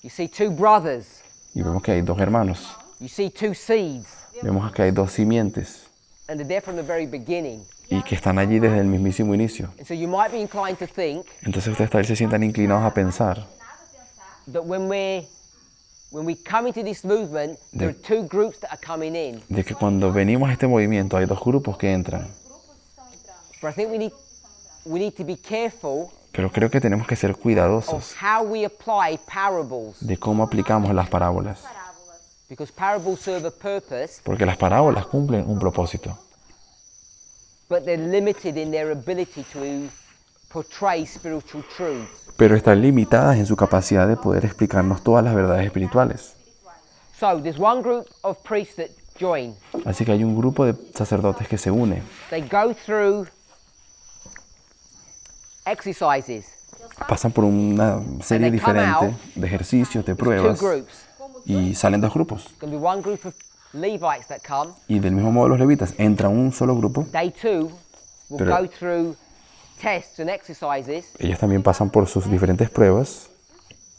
You see 2 brothers, y vemos que hay 2 hermanos, you see 2 seeds, vemos que hay 2 simientes and they're there from the very beginning. y que están allí desde el mismísimo inicio. And so you might be inclined to think Entonces ustedes tal vez se sientan inclinados a pensar that when we come into this movement, there are 2 groups that are coming in. de que cuando venimos a este movimiento hay 2 grupos que entran. But I think we need to be careful Pero creo que tenemos que ser of cuidadosos how we apply parables, de cómo aplicamos las parábolas. parábolas. because parables serve a purpose, Porque las parábolas cumplen un propósito, but they're limited in their ability to portray spiritual truths. pero están limitadas en su capacidad de poder explicarnos todas las verdades espirituales. So there's one group of priests that join. Así que hay un grupo de sacerdotes que se une. They go through exercises. Pasan por una serie And they come diferente out de ejercicios, de 2 pruebas, groups. y salen 2 grupos. There's going to be one group of Levites that come. Y del mismo modo los levitas, entra un solo grupo. They too will Pero- go through tests and exercises. Ellos también pasan por sus diferentes pruebas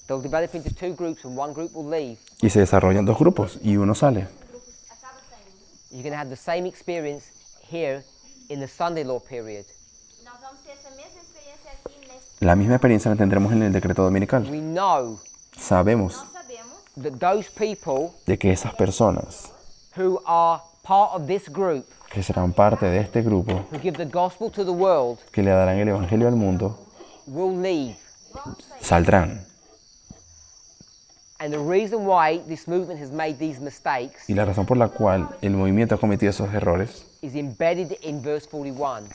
They'll develop into 2 groups and one group will leave. y se desarrollan 2 grupos y uno sale. You're going to have the same experience here in the Sunday law period. Nós vamos ter essa mesma experiência aqui nesse. La misma experiencia la tendremos en el decreto dominical. We know Sabemos Nós sabemos that those people de que esas personas who are part of this group, que serán parte de este grupo, who give the gospel to the world, que le darán el evangelio al mundo, will leave. saldrán. And the reason why this movement has made these mistakes Y la razón por la cual el movimiento ha cometido esos errores is embedded in verse 41.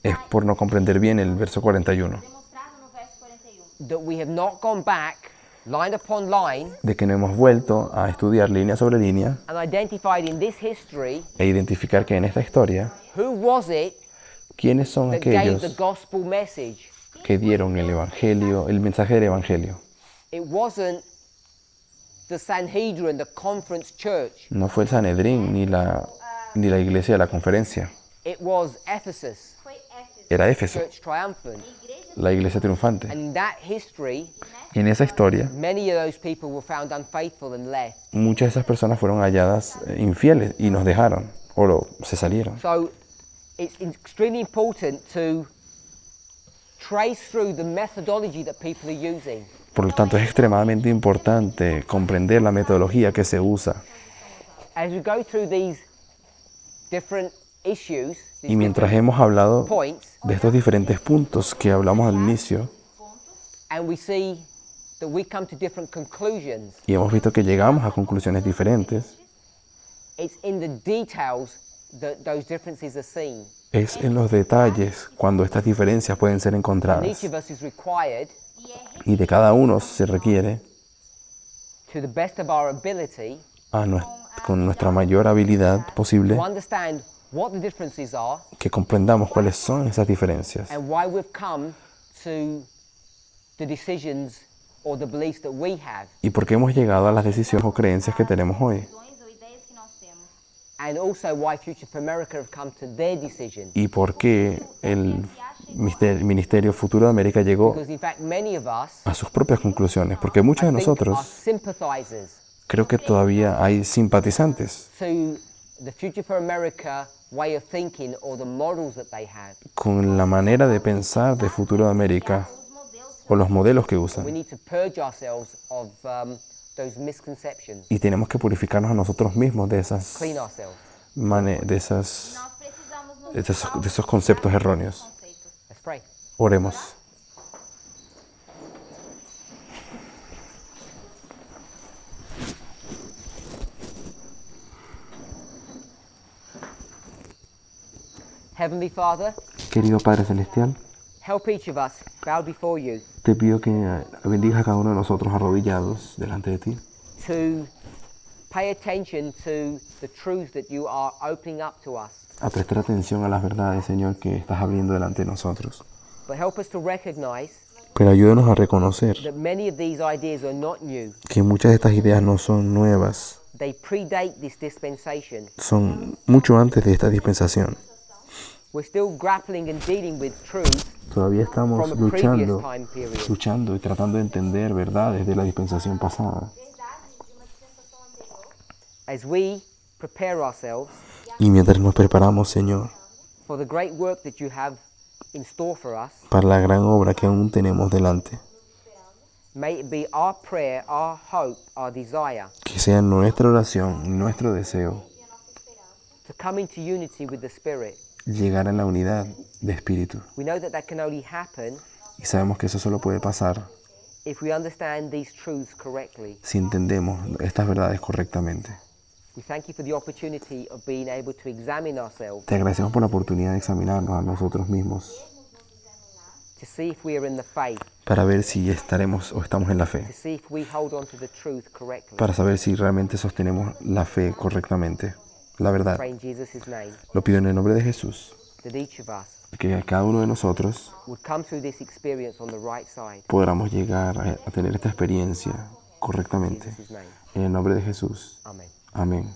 es por no comprender bien el verso 41, Demonstrado no verso 41. That we have not gone back, line upon line, de que no hemos vuelto a estudiar línea sobre línea and identified in this history e identificar que en esta historia, who was it quiénes son that gave the aquellos gospel message. que dieron el evangelio, el mensaje del evangelio. It wasn't the Sanhedrin, the conference church. No fue el Sanedrín ni la iglesia de la conferencia, It was Ephesus, Foi Éfeso, era Éfeso, church triumphant. igreja la iglesia triunfante. And in that history, Y en esa historia, many of those people were found unfaithful and left. muchas de esas personas fueron halladas infieles y nos dejaron se salieron. So it's extremely important to trace through the methodology that people are using. Por lo tanto, es extremadamente importante comprender la metodología que se usa. As we go through these different issues, these Y mientras different hemos hablado points, de estos diferentes puntos que hablamos al inicio, and we see that we come to different conclusions, y hemos visto que llegamos a conclusiones diferentes, it's in the details that those differences are seen. es en los detalles cuando estas diferencias pueden ser And encontradas. each of us is required, Y de cada uno se requiere, to the best of our ability, con nuestra mayor habilidad posible, to understand what the differences are que comprendamos cuáles son esas diferencias and why we've come to the decisions or the beliefs that we have, y por qué hemos llegado a las decisiones o creencias que tenemos hoy. ou ideias que nós temos. and also why Future for America have come to their decision. Y por qué el Ministerio Futuro de América llegó Because in fact many of us a sus propias conclusiones, porque muchos de are nosotros sympathizers creo que todavía hay simpatizantes to the Future for America way of thinking or the models that they have. con la manera de pensar de Futuro de América o los modelos que We usan. need to purge ourselves of those misconceptions, Y tenemos que purificarnos a nosotros mismos de esas clean ourselves. de esas Nós precisamos nos de esos conceptos erróneos. conceitos. Let's pray. Oremos. Heavenly Father, Querido Padre Celestial, help each of us bow before you te pido que bendigas a cada uno de nosotros arrodillados delante de ti, to pay attention to the truths that you are opening up to us. a prestar atención a las verdades, Señor, que estás abriendo delante de nosotros. But help us to recognize Pero ayúdanos a reconocer that many of these ideas are not new. que muchas de estas ideas no son nuevas, They predate this dispensation. son mucho antes de esta dispensación. We're still grappling and dealing with truths Todavía estamos from a previous luchando, time period. luchando y tratando de entender verdades de la dispensación pasada. As we prepare ourselves Y mientras nos preparamos, Señor, for the great work that you have in store for us, para la gran obra que aún tenemos delante, may it be our prayer, our hope, our desire que sea nuestra oración y nuestro deseo to come into unity with the Spirit. llegar a la unidad de espíritu. We know that can only happen Y sabemos que eso solo puede pasar if we understand these truths correctly. si entendemos estas verdades correctamente. We thank you for the opportunity of being able to examine ourselves Te agradecemos por la oportunidad de examinarnos a nosotros mismos to see if we are in the faith, para ver si estaremos o estamos en la to fe, see if we hold on to the truth correctly. para saber si realmente sostenemos la fe correctamente, la verdad. Pray in Jesus' name Lo pido en el nombre de Jesús, that each of us que cada uno de nosotros would come through this experience on the right side. podamos llegar a tener esta experiencia In correctamente. Jesus' name. En el nombre de Jesús. Amen. Amén.